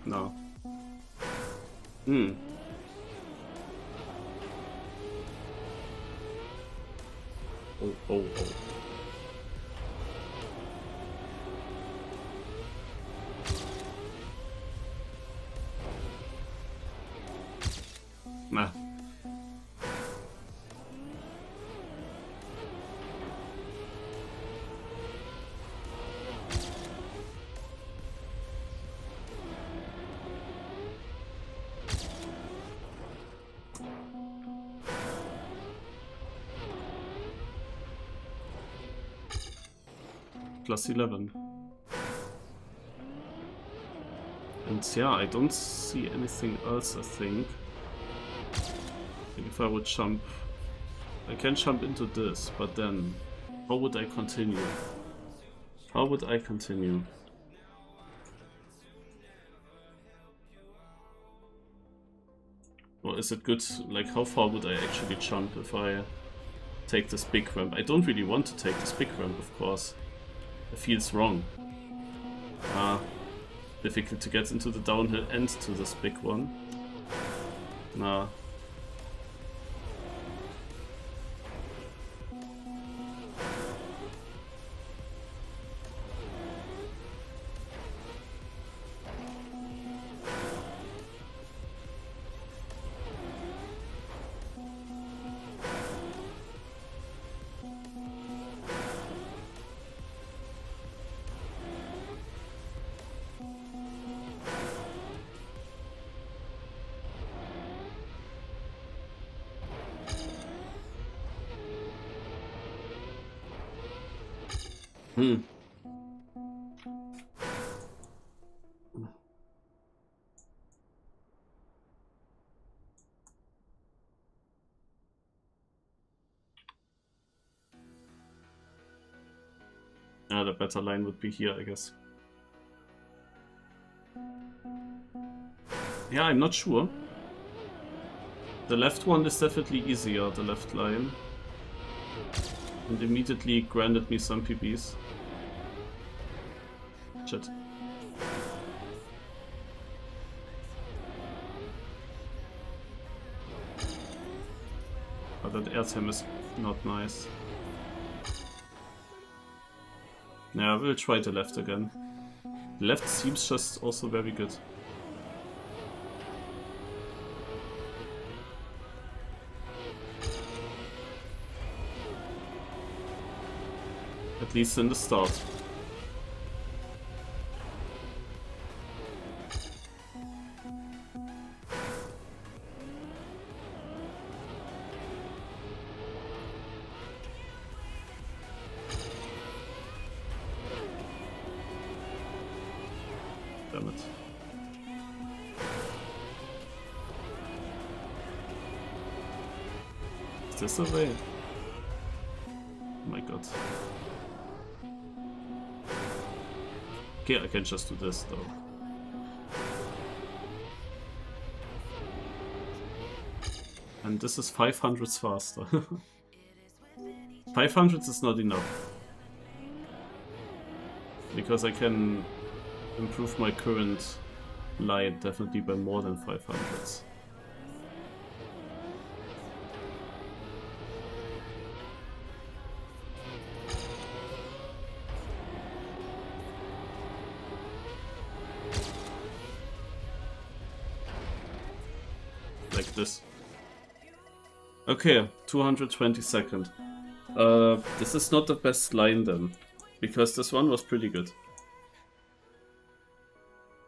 No. Oh. Nah. Plus 11. And yeah, I don't see anything else, I think. If I would jump... I can jump into this, but then... How would I continue? How would I continue? Or is it good? Like, how far would I actually jump if I take this big ramp? I don't really want to take this big ramp, of course. It feels wrong. Difficult to get into the downhill and to this big one. Nah. The better line would be here, I guess. Yeah, I'm not sure. The left one is definitely easier, the left line. And immediately granted me some PBs. Shit. But that air time is not nice. Yeah, we'll try the left again. The left seems just also very good. At least in the start. Damn it. Is this the way? Oh my god. Okay, I can just do this though. And this is 500s faster. 500s is not enough. Because I can improve my current light definitely by more than 500s. Like this. Okay, 222nd. This is not the best line then, because this one was pretty good.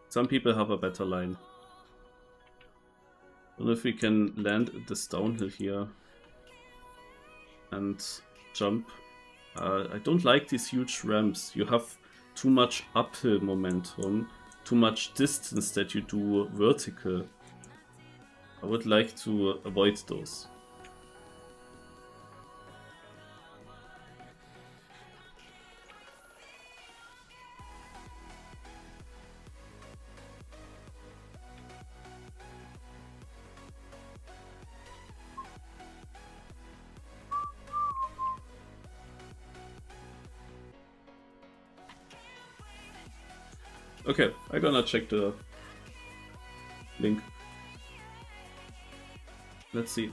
Some people have a better line. And if we can land this downhill here and jump. I don't like these huge ramps. You have too much uphill momentum, too much distance that you do vertical. I would like to avoid those. Okay, I'm gonna check the link. Let's see.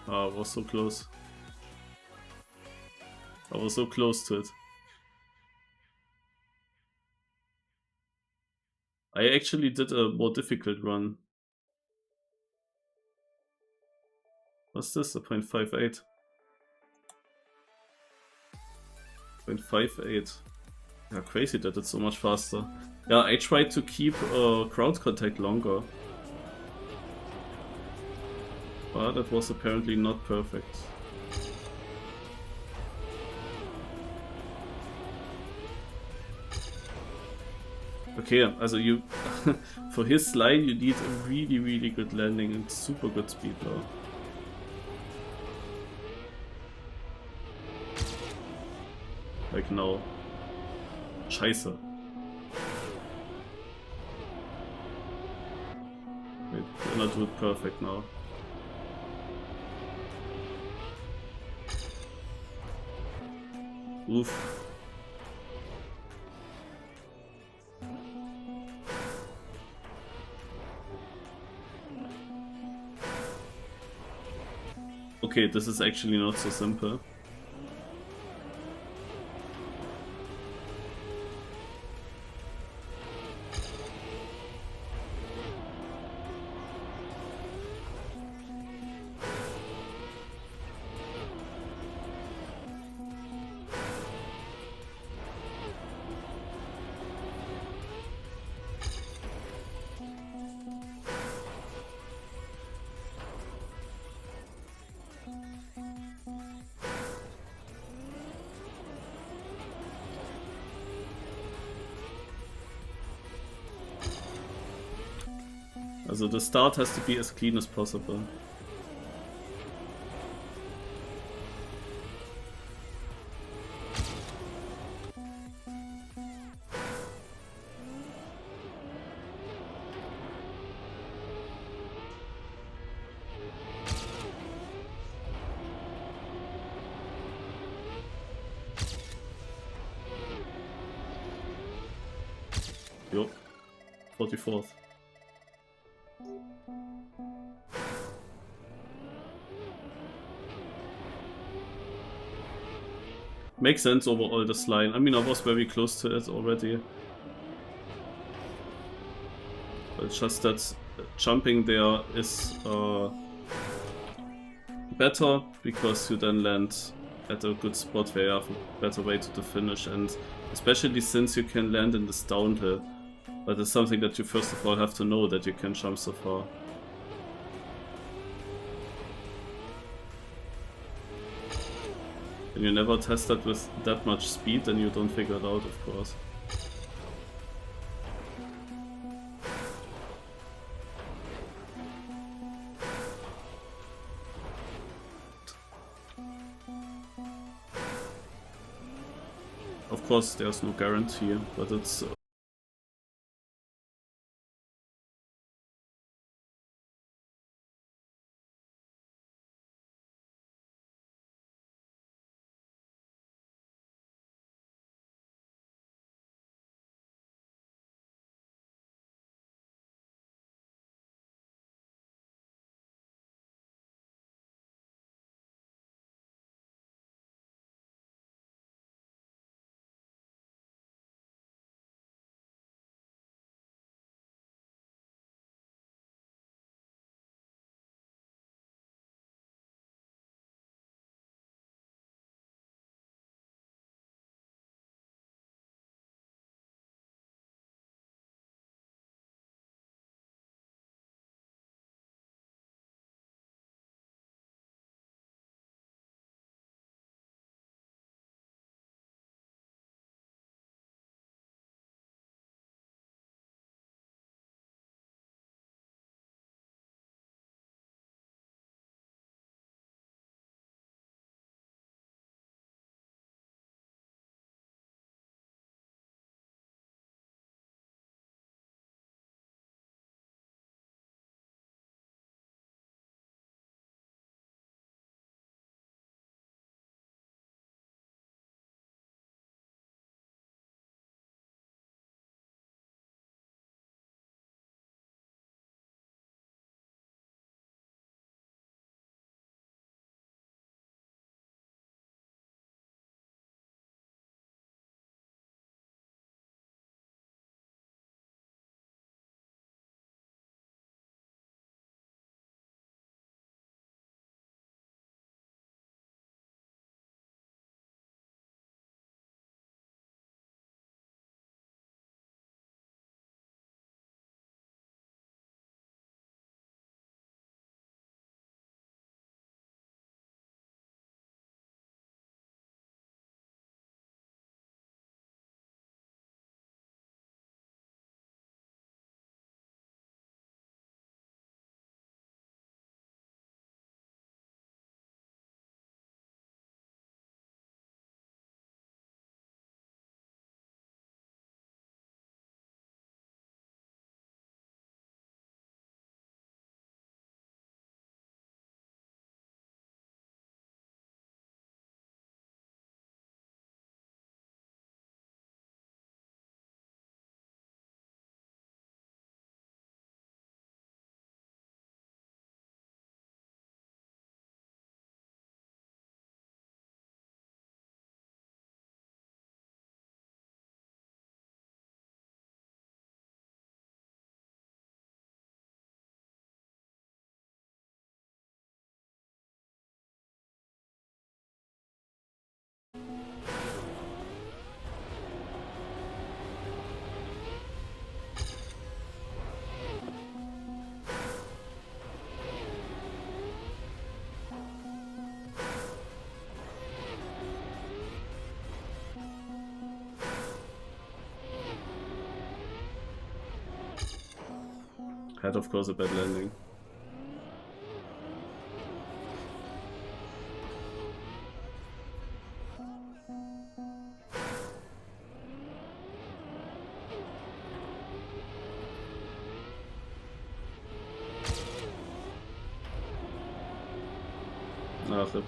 Oh, I was so close. I was so close to it. I actually did a more difficult run. What's this? A 0.58. 0.58. Yeah, crazy that it's so much faster. Yeah, I tried to keep crowd contact longer. But that was apparently not perfect. Okay, also you for his line you need a really good landing and super good speed though. Like now. Scheiße. Wait, we're not do it perfect now. Oof. Okay, this is actually not so simple. Also the start has to be as clean as possible. Jo, 44th. Makes sense overall, this line. I mean, I was very close to it already. But it's just that jumping there is better, because you then land at a good spot where you have a better way to the finish, and especially since you can land in this downhill. But it's something that you first of all have to know, that you can jump so far. And you never test that with that much speed, then you don't figure it out, of course. Of course, there's no guarantee, but it's Had of course a bad landing. Ach, rip.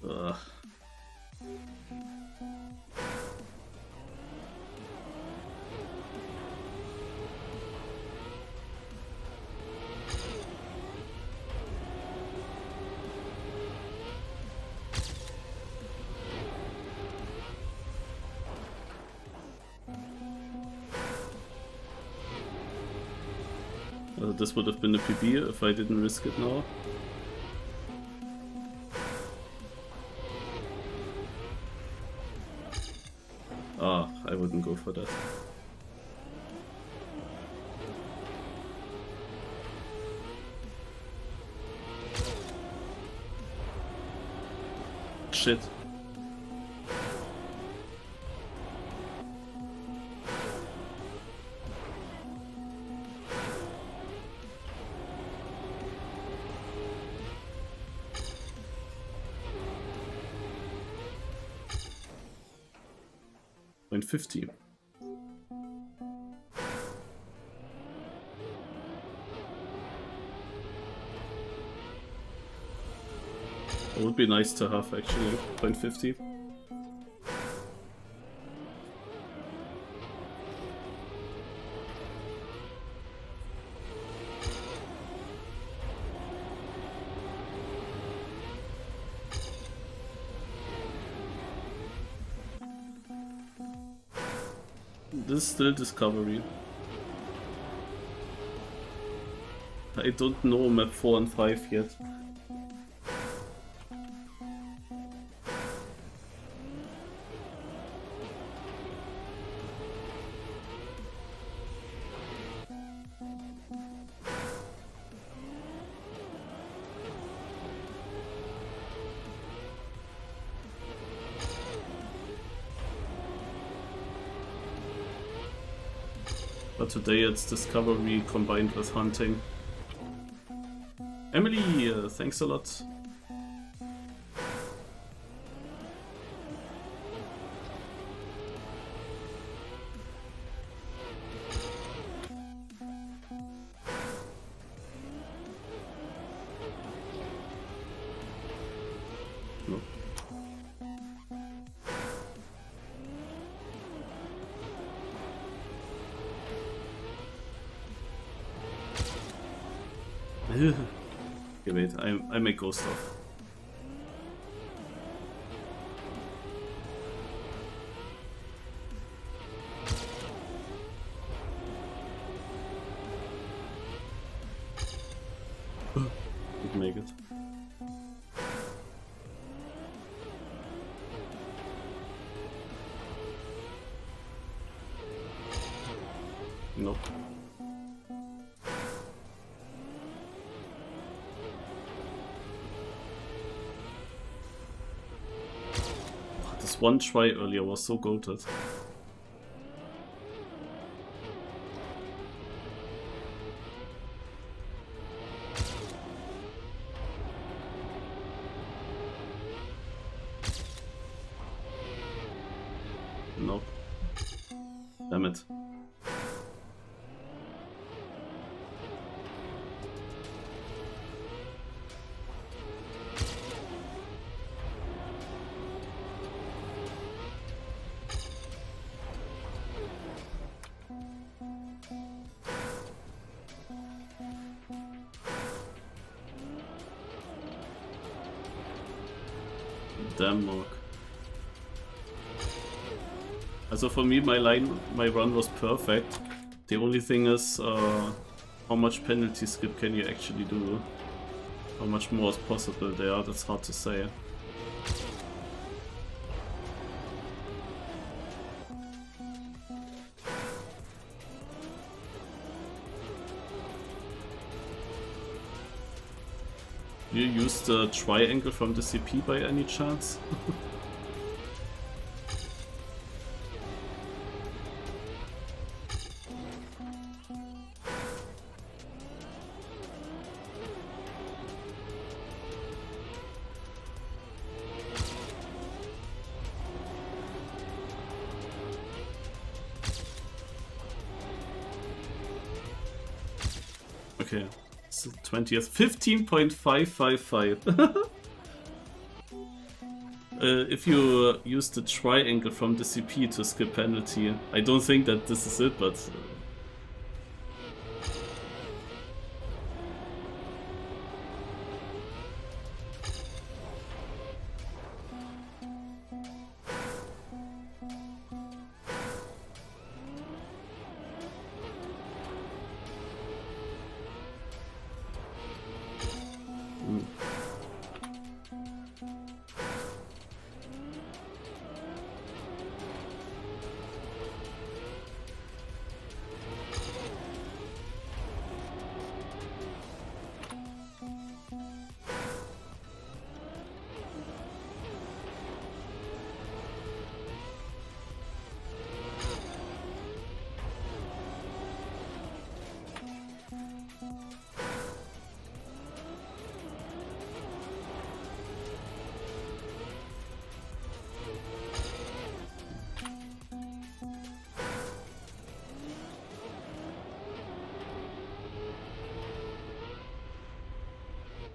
Ugh. This would have been a PB if I didn't risk it now. Ah, I wouldn't go for that. Shit. Point 50. It would be nice to have actually, 0.50. This is still discovery. I don't know map 4 and 5 yet. But today it's discovery combined with hunting. Emily, thanks a lot. No. Okay, wait, I make ghost off. Didn't make it. Nope. This one try earlier was so goated. Nope. Damn it. Damn, Mark. Also for me, my run was perfect. The only thing is, how much penalty skip can you actually do? How much more is possible there? That's hard to say. You use the triangle from the CP by any chance? Okay, it's the 20th. 15.555. If you use the triangle from the CP to skip penalty, I don't think that this is it, but...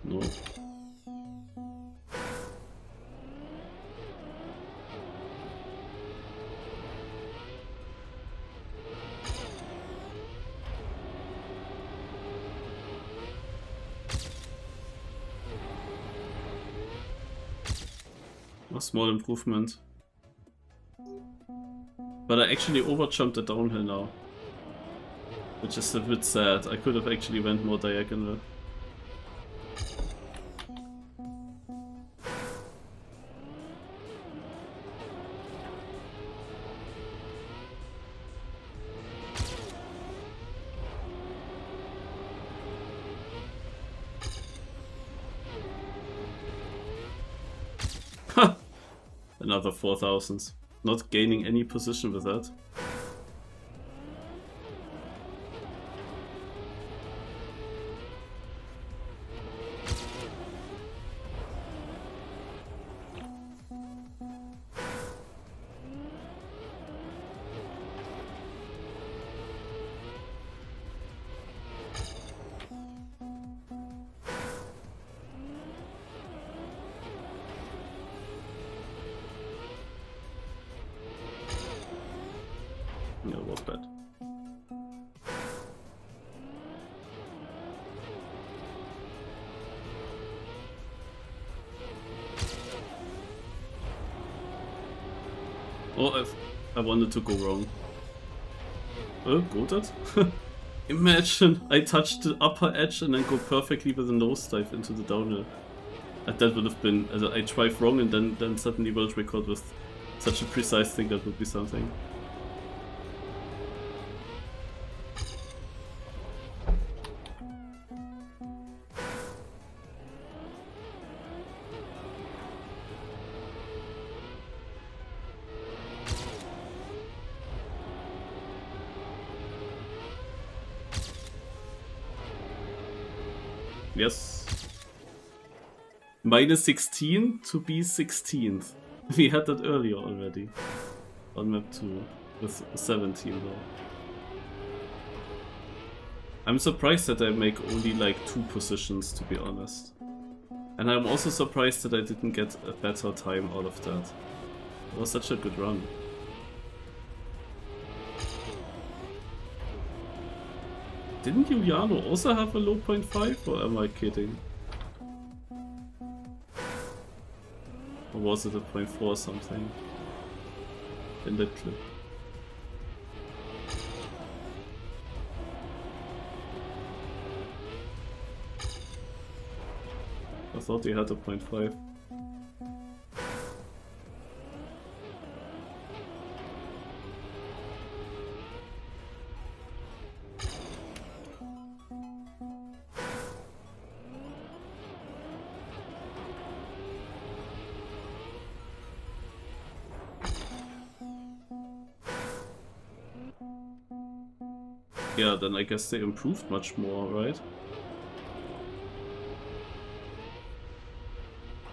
No. A small improvement. But I actually overjumped the downhill now. Which is a bit sad. I could have actually went more diagonal. Another 4,000s. Not gaining any position with that. Yeah, it was bad. Oh, I wanted to go wrong. Oh, go that? Imagine I touched the upper edge and then go perfectly with a nosedive into the downhill. And that would have been, I drive wrong and then suddenly world record with such a precise thing. That would be something. Yes. -16 to be 16th. We had that earlier already. on map 2 with 17 though. I'm surprised that I make only like 2 positions, to be honest. And I'm also surprised that I didn't get a better time out of that. It was such a good run. Didn't Juliano also have a low 0.5, or am I kidding? Or was it a 0.4 or something in that clip? I thought he had a 0.5. Yeah, then I guess they improved much more, right?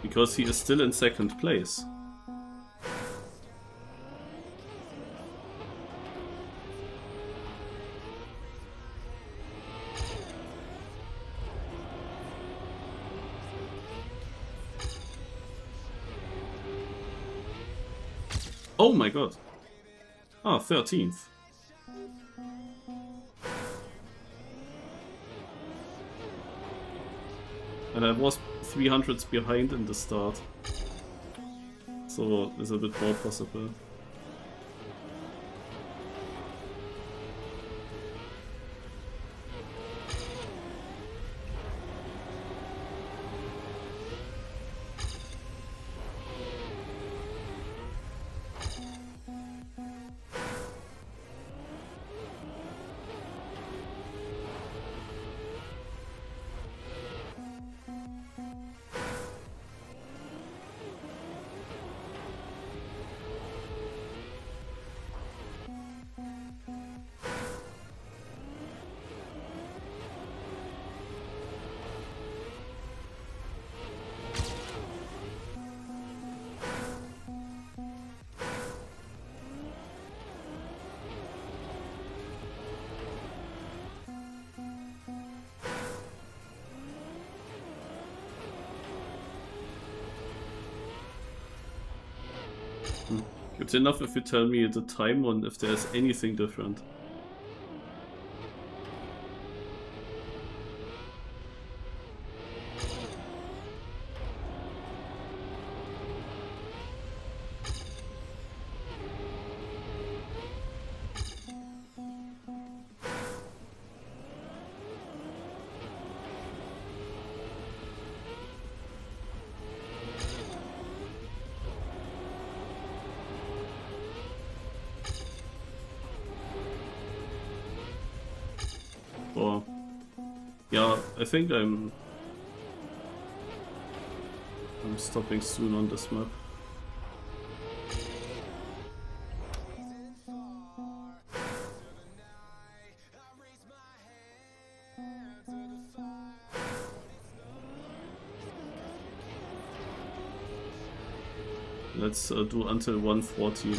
Because he is still in 2nd place. Oh my god. Ah, 13th. And I was 300s behind in the start. So it's a bit more possible. It's enough if you tell me the time and if there's anything different. Or, yeah, I think I'm stopping soon on this map. Let's do until 140.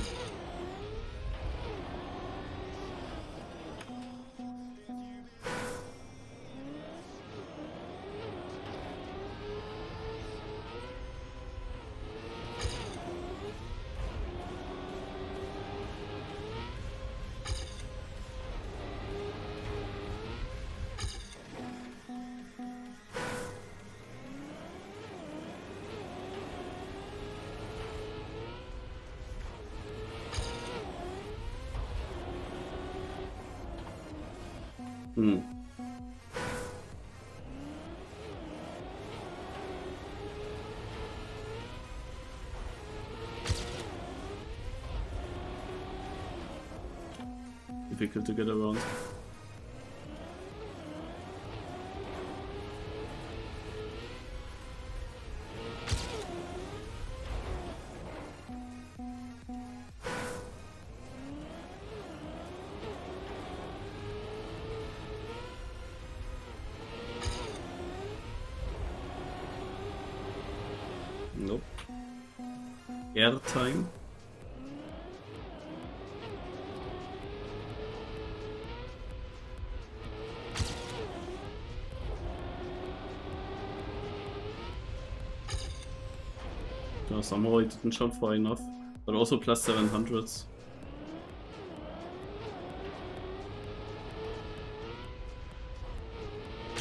Difficult to get around. Nope. Air time. somehow I didn't jump far enough. But also plus 700s.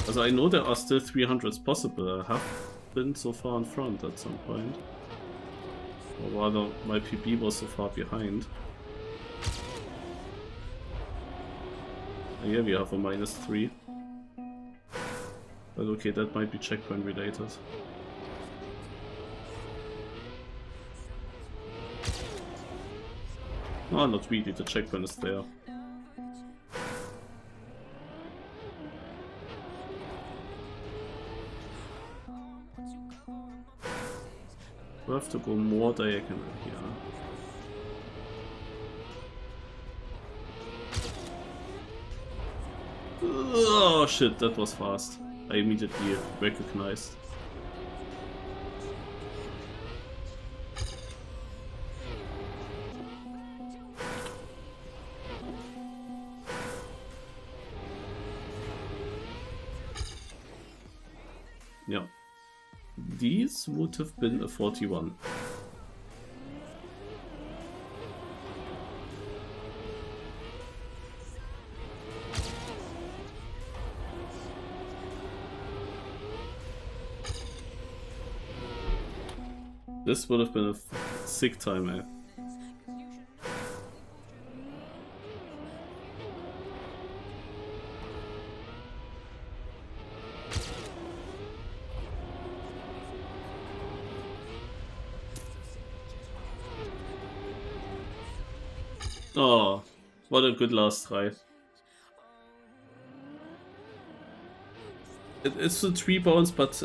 Also I know there are still 300s possible. I have been so far in front at some point. Or rather, my PB was so far behind. Here we have a -3. But okay, that might be checkpoint related. No, not really, the checkpoint is there. We have to go more diagonal here. Oh shit, that was fast. I immediately recognized. Yeah. These would have been a 41. This would have been a sick time, eh? Oh, what a good last try. It's a 3 bounce, but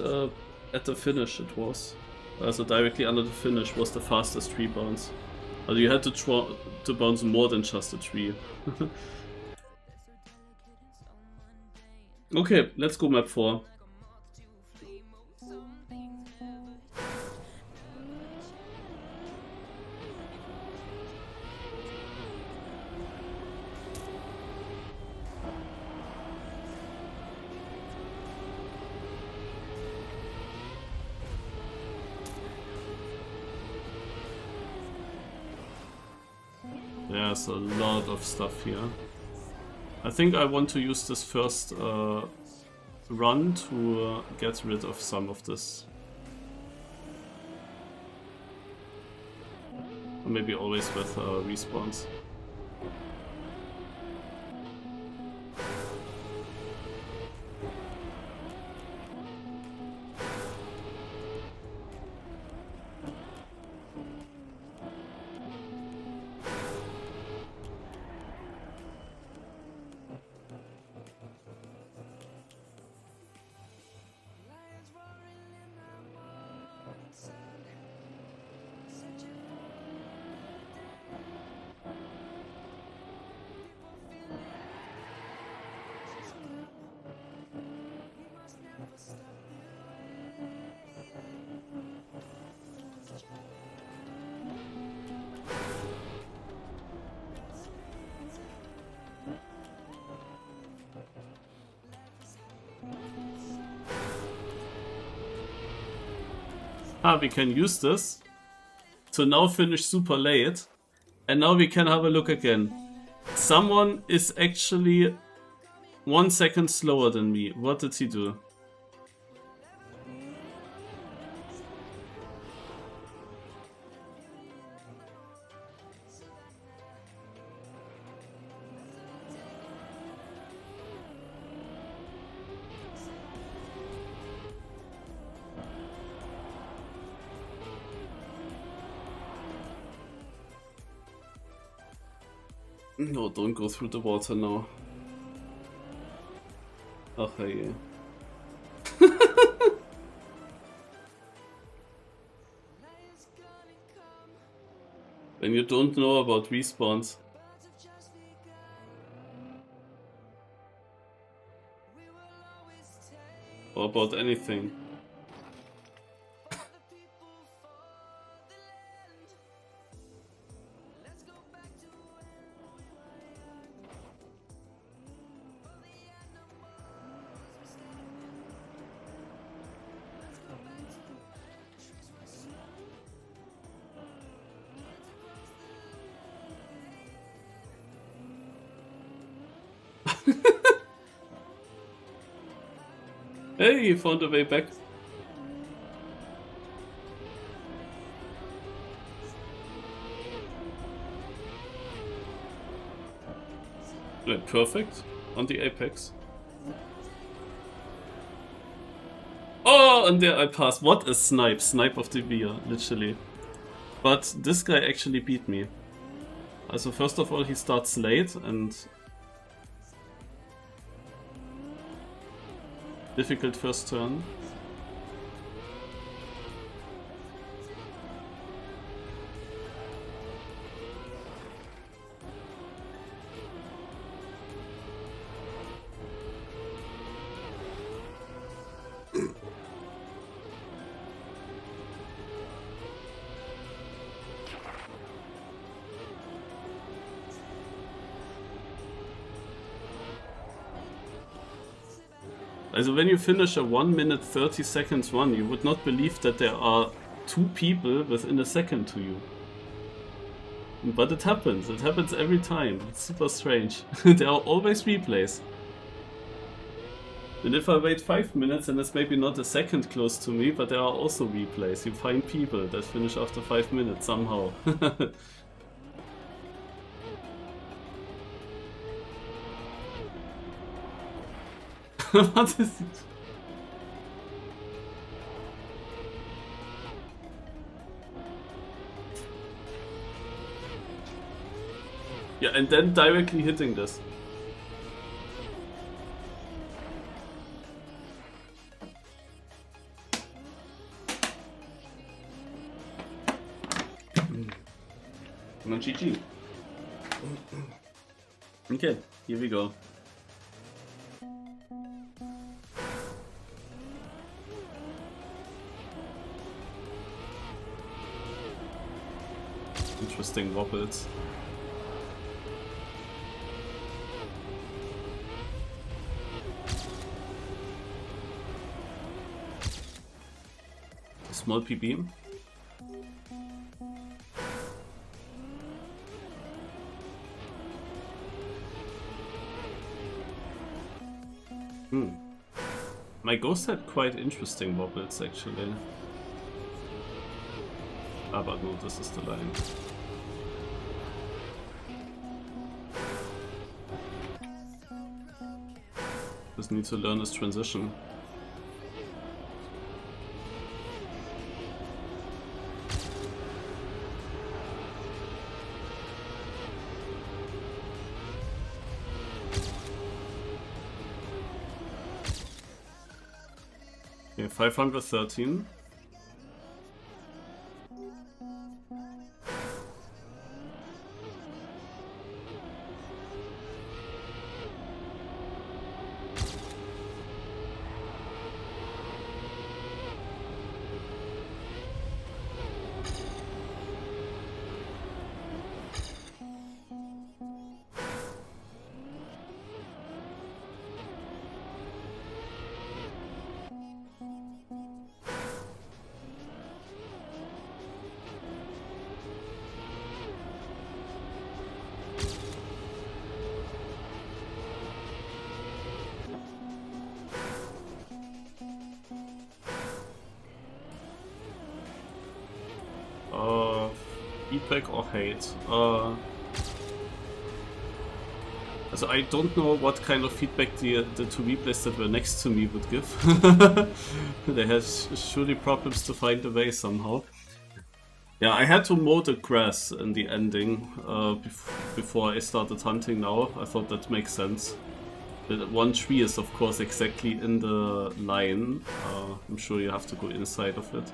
at the finish it was. So directly under the finish was the fastest 3 bounce. Also you had to bounce more than just a 3. Okay, let's go map 4. There's a lot of stuff here. I think I want to use this first run to get rid of some of this. Or maybe always with respawns. We can use this to now finish super late, and now we can have a look again. Someone is actually 1 second slower than me. What did he do? No, don't go through the water now. Ach hey. When you don't know about respawns. Or about anything. Hey, you found a way back. Right, perfect. On the apex. Oh, and there I passed. What a snipe. Snipe of the year, literally. But this guy actually beat me. Also, first of all, he starts late and... difficult first turn. Also when you finish a 1 minute 30 seconds run, you would not believe that there are 2 people within a second to you. But it happens every time. It's super strange. There are always replays. And if I wait 5 minutes, then it's maybe not a second close to me, but there are also replays. You find people that finish after 5 minutes somehow. What is it? Yeah, and then directly hitting this. Come on, GG. Okay, here we go. Interesting wobbles. Small PB. My ghost had quite interesting wobbles actually. Ah, but no, this is the line. Just need to learn this transition. Okay, 513. Feedback or hate? So I don't know what kind of feedback the 2 replays that were next to me would give. They had surely problems to find a way somehow. Yeah, I had to mow the grass in the ending before I started hunting now. I thought that makes sense. The 1 tree is of course exactly in the line. I'm sure you have to go inside of it.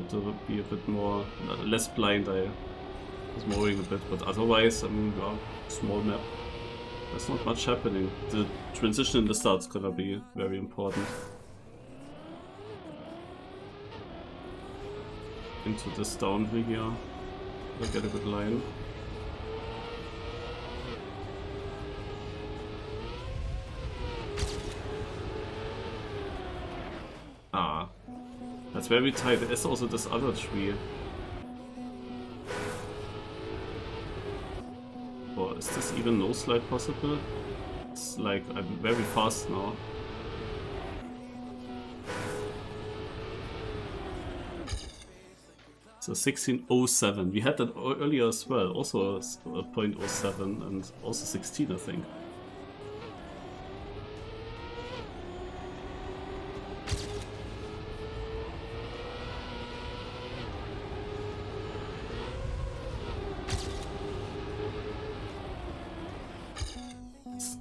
To be a bit more, less blind. I was mowing a bit, but otherwise, I mean, yeah, small map. There's not much happening. The transition in the start's gonna be very important. Into this downhill here. I get a good line. Ah. That's very tight. There's also this other tree. Or is this even no slide possible? It's like I'm very fast now. So 16:07. We had that earlier as well, also a 0.07 and also 16, I think. It's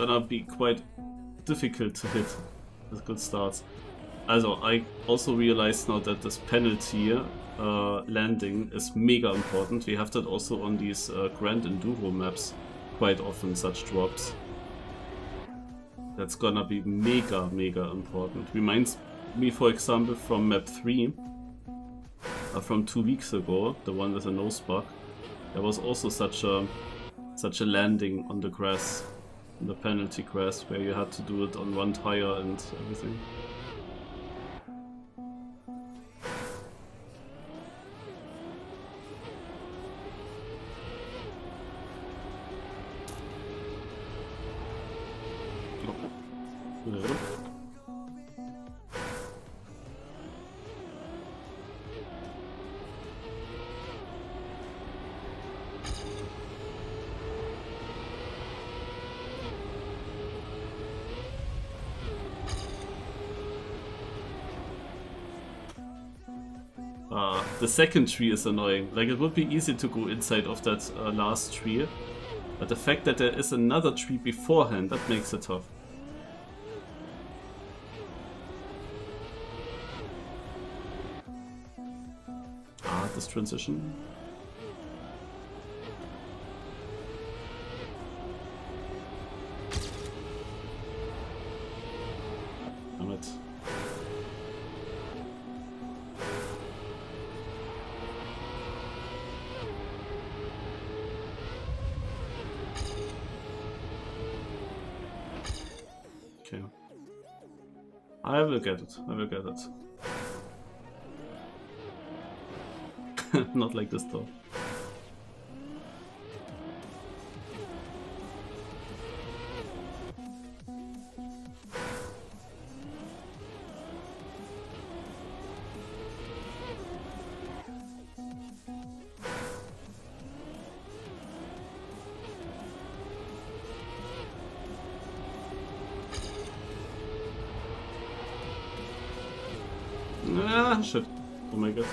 gonna be quite difficult to hit with good starts. Also, I also realized now that this penalty landing is mega important. We have that also on these Grand Enduro maps quite often, such drops. That's gonna be mega important. Reminds me, for example, from map 3 from 2 weeks ago, the one with the nose bug. There was also such a landing on the grass, on the penalty grass, where you had to do it on one tire and everything. The second tree is annoying. Like, it would be easy to go inside of that last tree, but the fact that there is another tree beforehand, that makes it tough. This transition. Damn it. Okay. I will get it. I will get it. Not like this though. Ah, shit. Oh my god.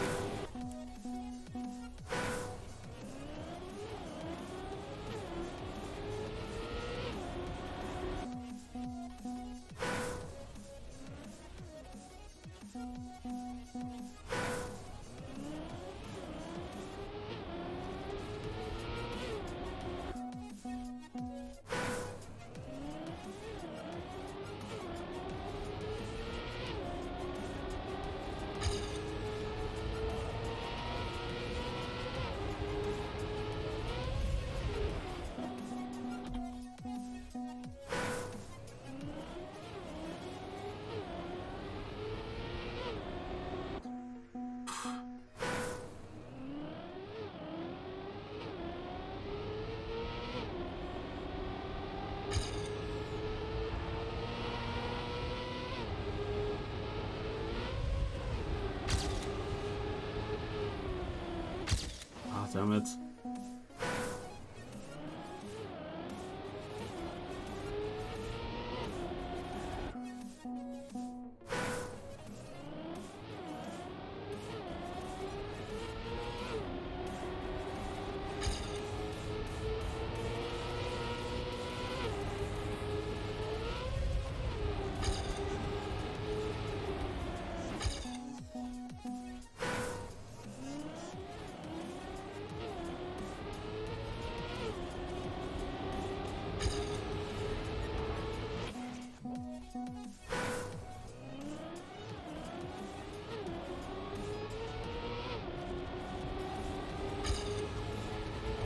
Damn it.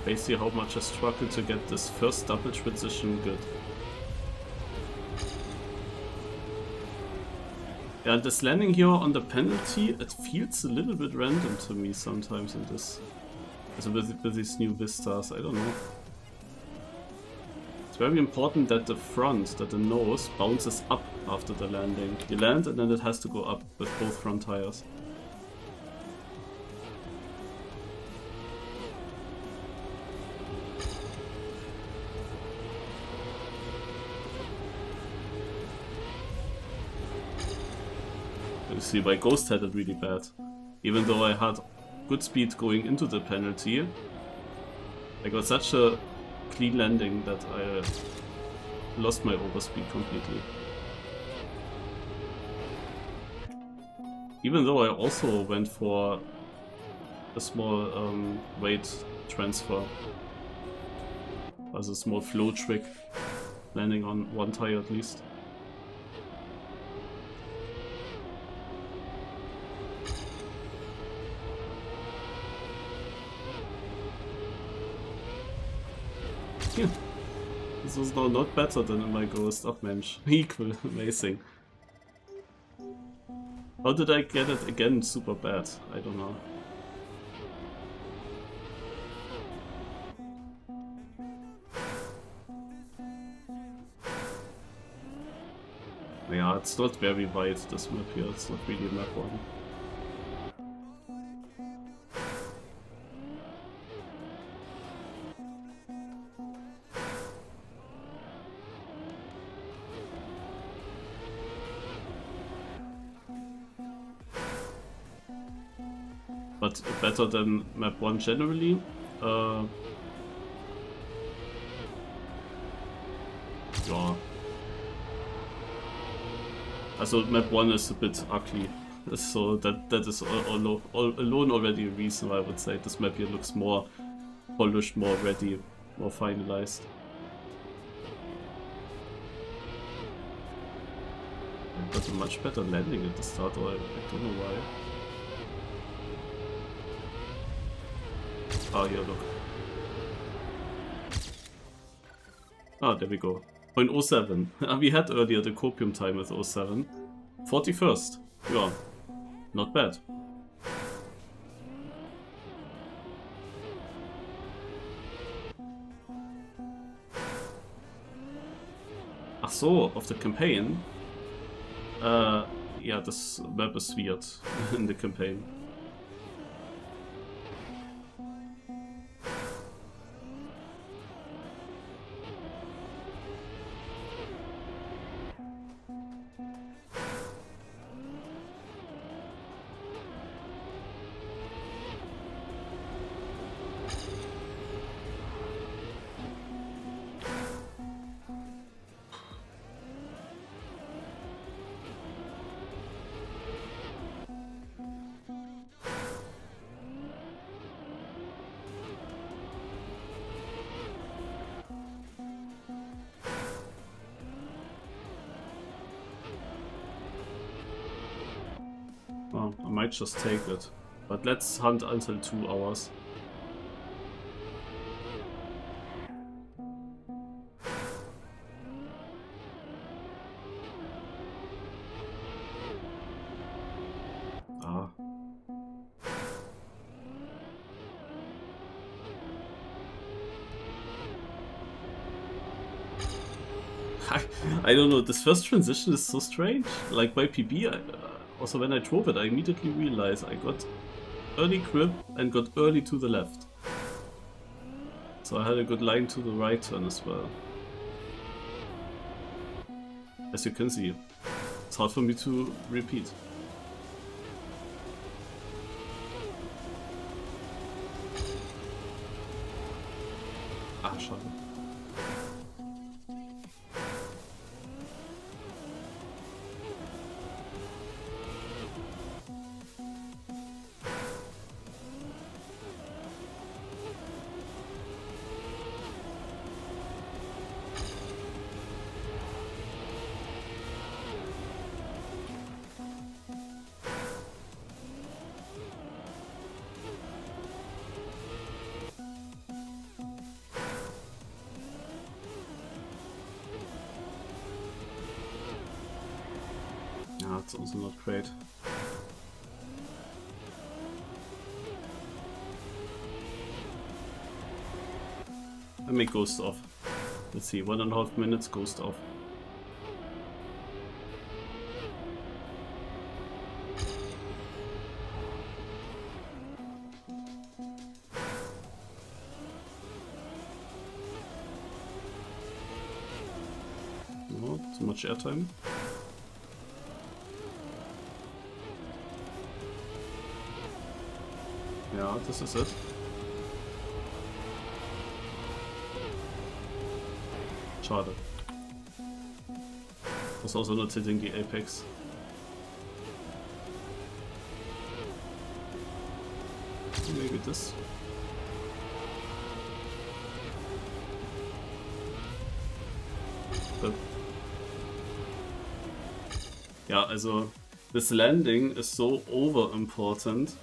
Basically how much I struggled to get this first double transition good. Yeah, this landing here on the penalty, it feels a little bit random to me sometimes in this. Also with these new vistas, I don't know. It's very important that the front, that the nose, bounces up after the landing. You land and then it has to go up with both front tires. You see, my Ghost had it really bad. Even though I had good speed going into the penalty, I got such a clean landing that I lost my overspeed completely. Even though I also went for a small weight transfer as a small flow trick, landing on one tire at least. Yeah. This was now not better than in my Ghost of Mensch. Equal, amazing. How did I get it again super bad? I don't know. Yeah, it's not very wide, this map here. It's not really map 1. But better than map 1 generally. Yeah. Also map 1 is a bit ugly. So that is alone already a reason why I would say this map here looks more polished, more ready, more finalized. I got a much better landing at the start, or I don't know why. Ah, here, look. Ah, there we go. 0.07. We had earlier the copium time with 07. 41st. Yeah, not bad. Ach so, of the campaign? Yeah, this map is weird in the campaign. Oh, I might just take it. But let's hunt until 2 hours. Ah. I don't know, this first transition is so strange. Like by PB, also when I drove it, I immediately realized I got early grip and got early to the left. So I had a good line to the right turn as well. As you can see, it's hard for me to repeat. Ah, schade. Yeah, it's also not great. I make Ghost off. Let's see, 1.5 minutes goes off. No, too much airtime. Yeah, this is it. Schade. Was also not hitting the apex. Maybe this. But yeah, also this landing is so over important.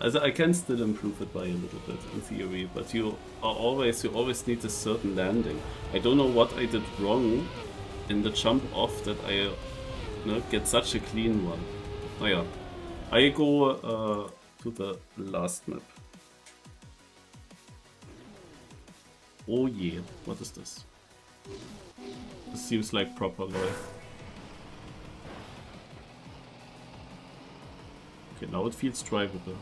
Also I can still improve it by a little bit in theory, but you always need a certain landing. I don't know what I did wrong in the jump off that I get such a clean one. Naja, I go to the last map. Oh yeah, what is this? This seems like proper LoL. Okay, now it feels drivable.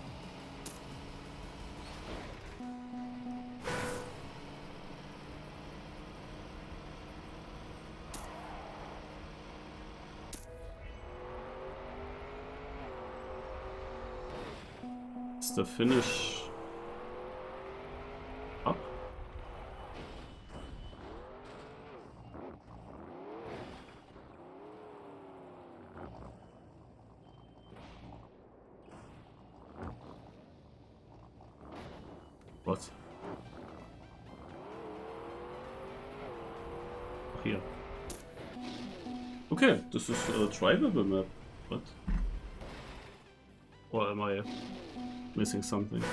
Is the finish up? What? Here. Okay, this is a drivable map. What? Or am I missing something?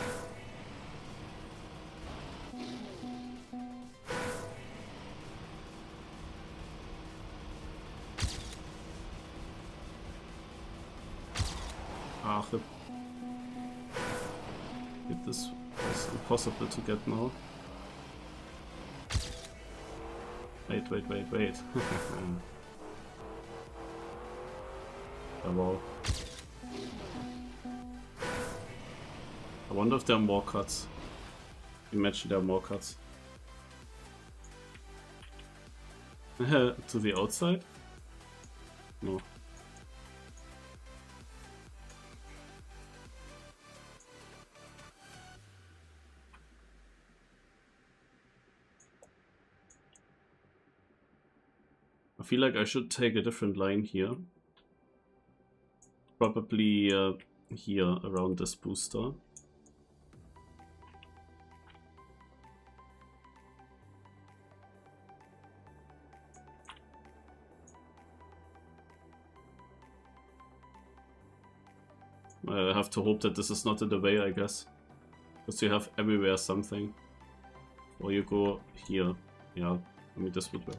Ah, this was impossible to get now. Wait. Oh, wow. I wonder if there are more cuts. Imagine there are more cuts. To the outside? No. I feel like I should take a different line here. Probably here around this booster. I have to hope that this is not in the way, I guess. Because you have everywhere something. Or you go here. Yeah, I mean this would work.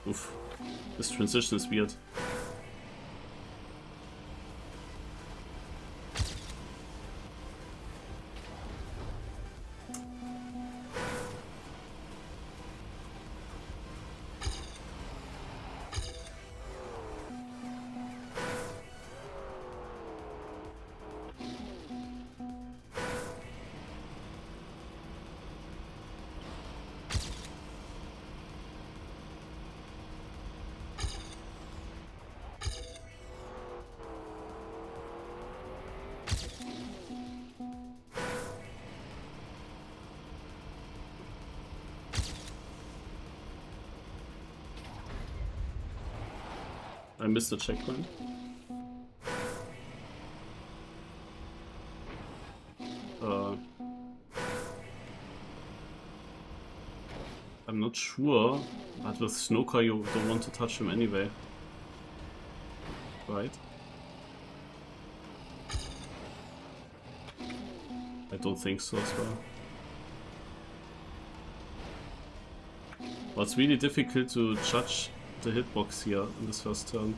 Oof, this transition is weird. I missed the checkpoint. I'm not sure, but with Snowcar you don't want to touch him anyway. Right? I don't think so as well. But it's really difficult to judge the hitbox here in this first turn.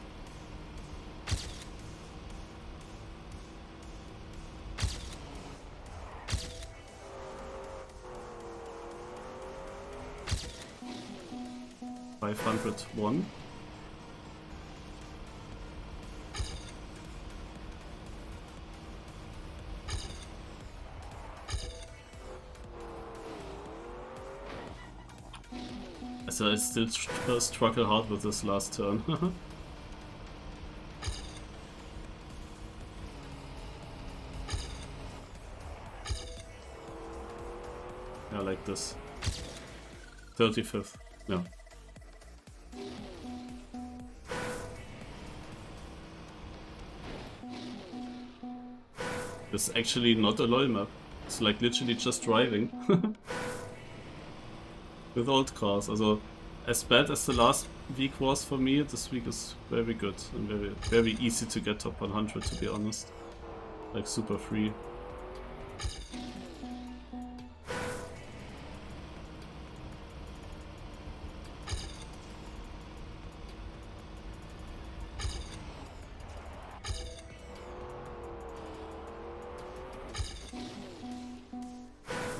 $501. So I still struggle hard with this last turn. Yeah, like this. 35th. Yeah. This is actually not a LoL map. It's like literally just driving. With old cars. Also, as bad as the last week was for me, this week is very good and very easy to get top 100, to be honest. Like super free.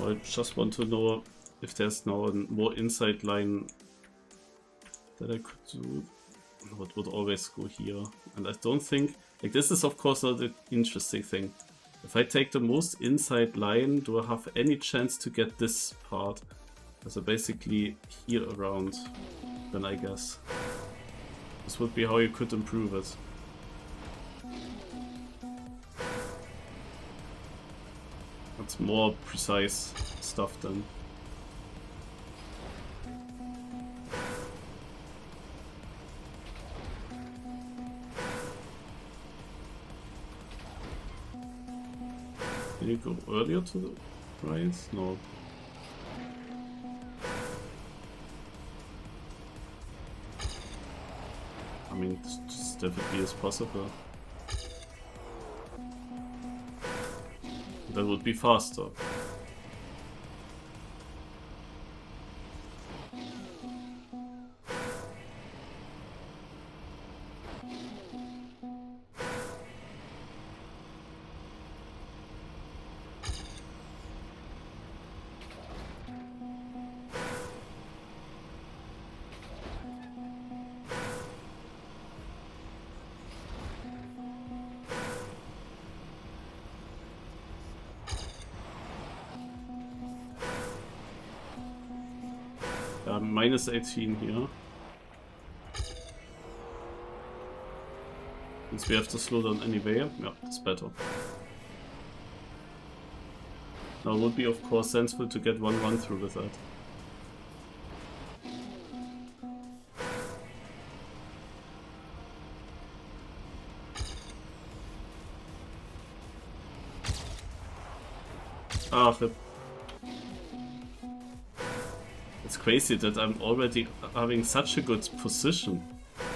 I just want to know if there's now a more inside line that I could do. What would always go here? And I don't think... Like, this is of course not the interesting thing. If I take the most inside line, do I have any chance to get this part? So basically here around, then I guess. This would be how you could improve it. That's more precise stuff then. Can you go earlier to the right? No. I mean, this definitely is possible. That would be faster. Minus 18 here. Since we have to slow down anyway, yeah, it's better. Now it would be of course sensible to get one run through with that. Ah, rip. It's crazy that I'm already having such a good position.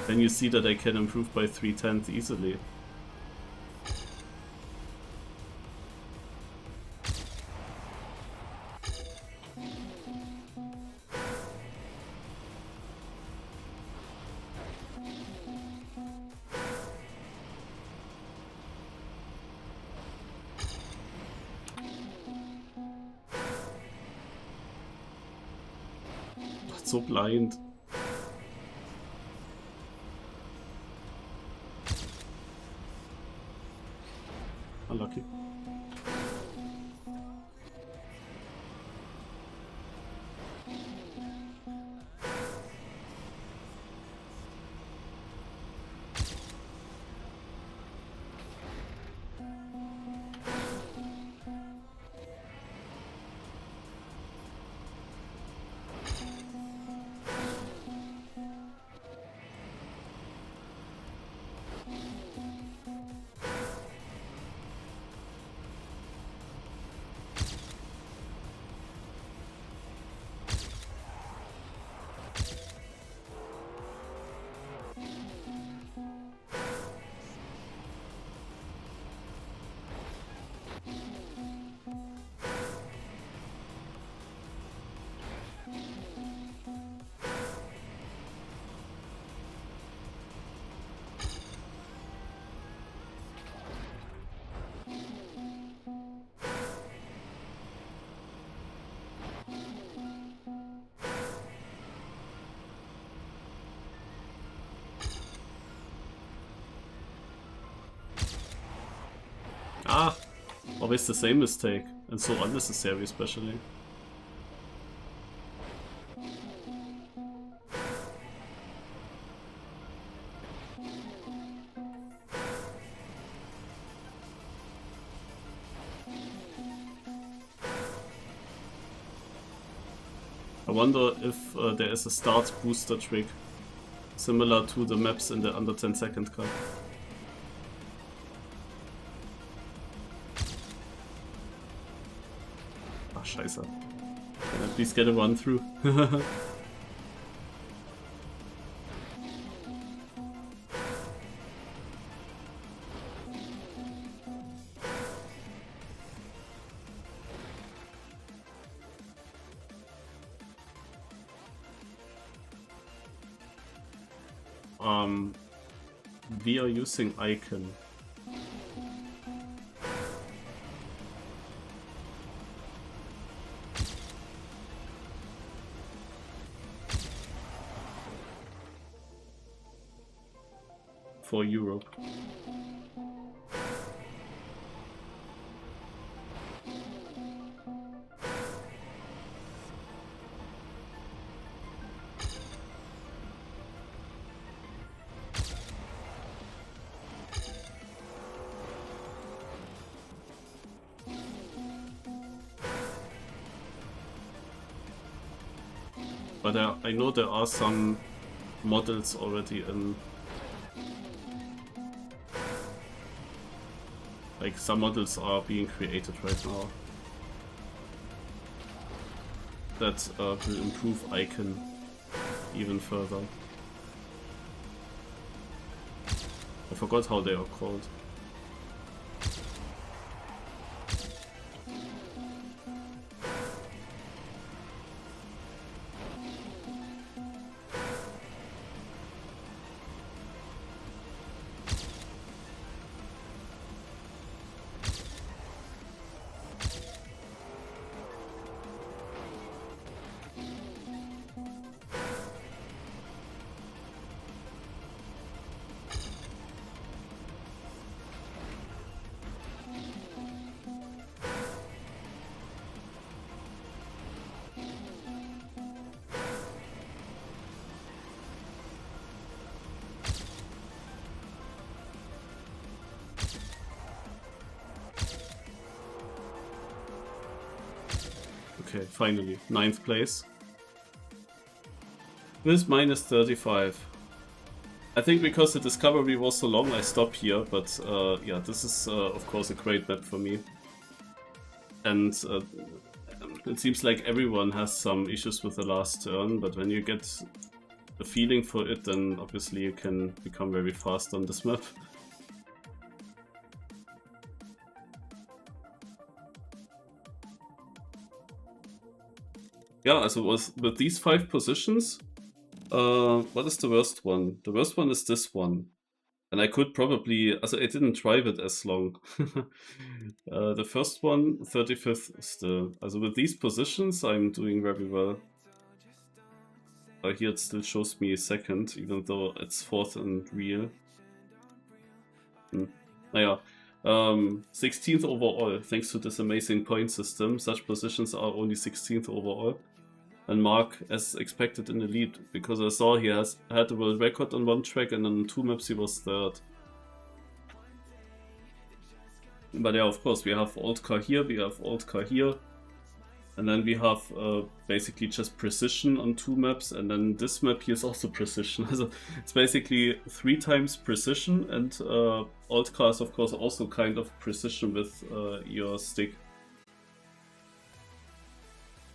Then you see that I can improve by 3/10 easily. So blind. Unlucky. always the same mistake, and so unnecessary especially. I wonder if there is a start booster trick similar to the maps in the under 10 second cup. Ah, scheiße. Can I please get a run through? We are using icon. For Europe. But I know there are some models already in. Like, some models are being created right now that will improve icon even further. I forgot how they are called. Okay, finally, 9th place. With minus 35. I think because the discovery was so long I stop here, but yeah, this is of course a great map for me. And it seems like everyone has some issues with the last turn, but when you get a feeling for it, then obviously you can become very fast on this map. Yeah, also with these 5 positions, what is the worst one? The worst one is this one. And I could probably, also I didn't drive it as long. The first one, 35th still. Also with these positions, I'm doing very well. Here it still shows me 2nd, even though it's 4th and real. Naja, 16th overall, thanks to this amazing point system. Such positions are only 16th overall. And Mark, as expected, in the lead, because I saw he had the world record on 1 track and on 2 maps he was 3rd. But yeah, of course, we have old car here, we have old car here, and then we have basically just precision on 2 maps, and then this map here is also precision. So it's basically 3 times precision, and old car is of course also kind of precision with your stick.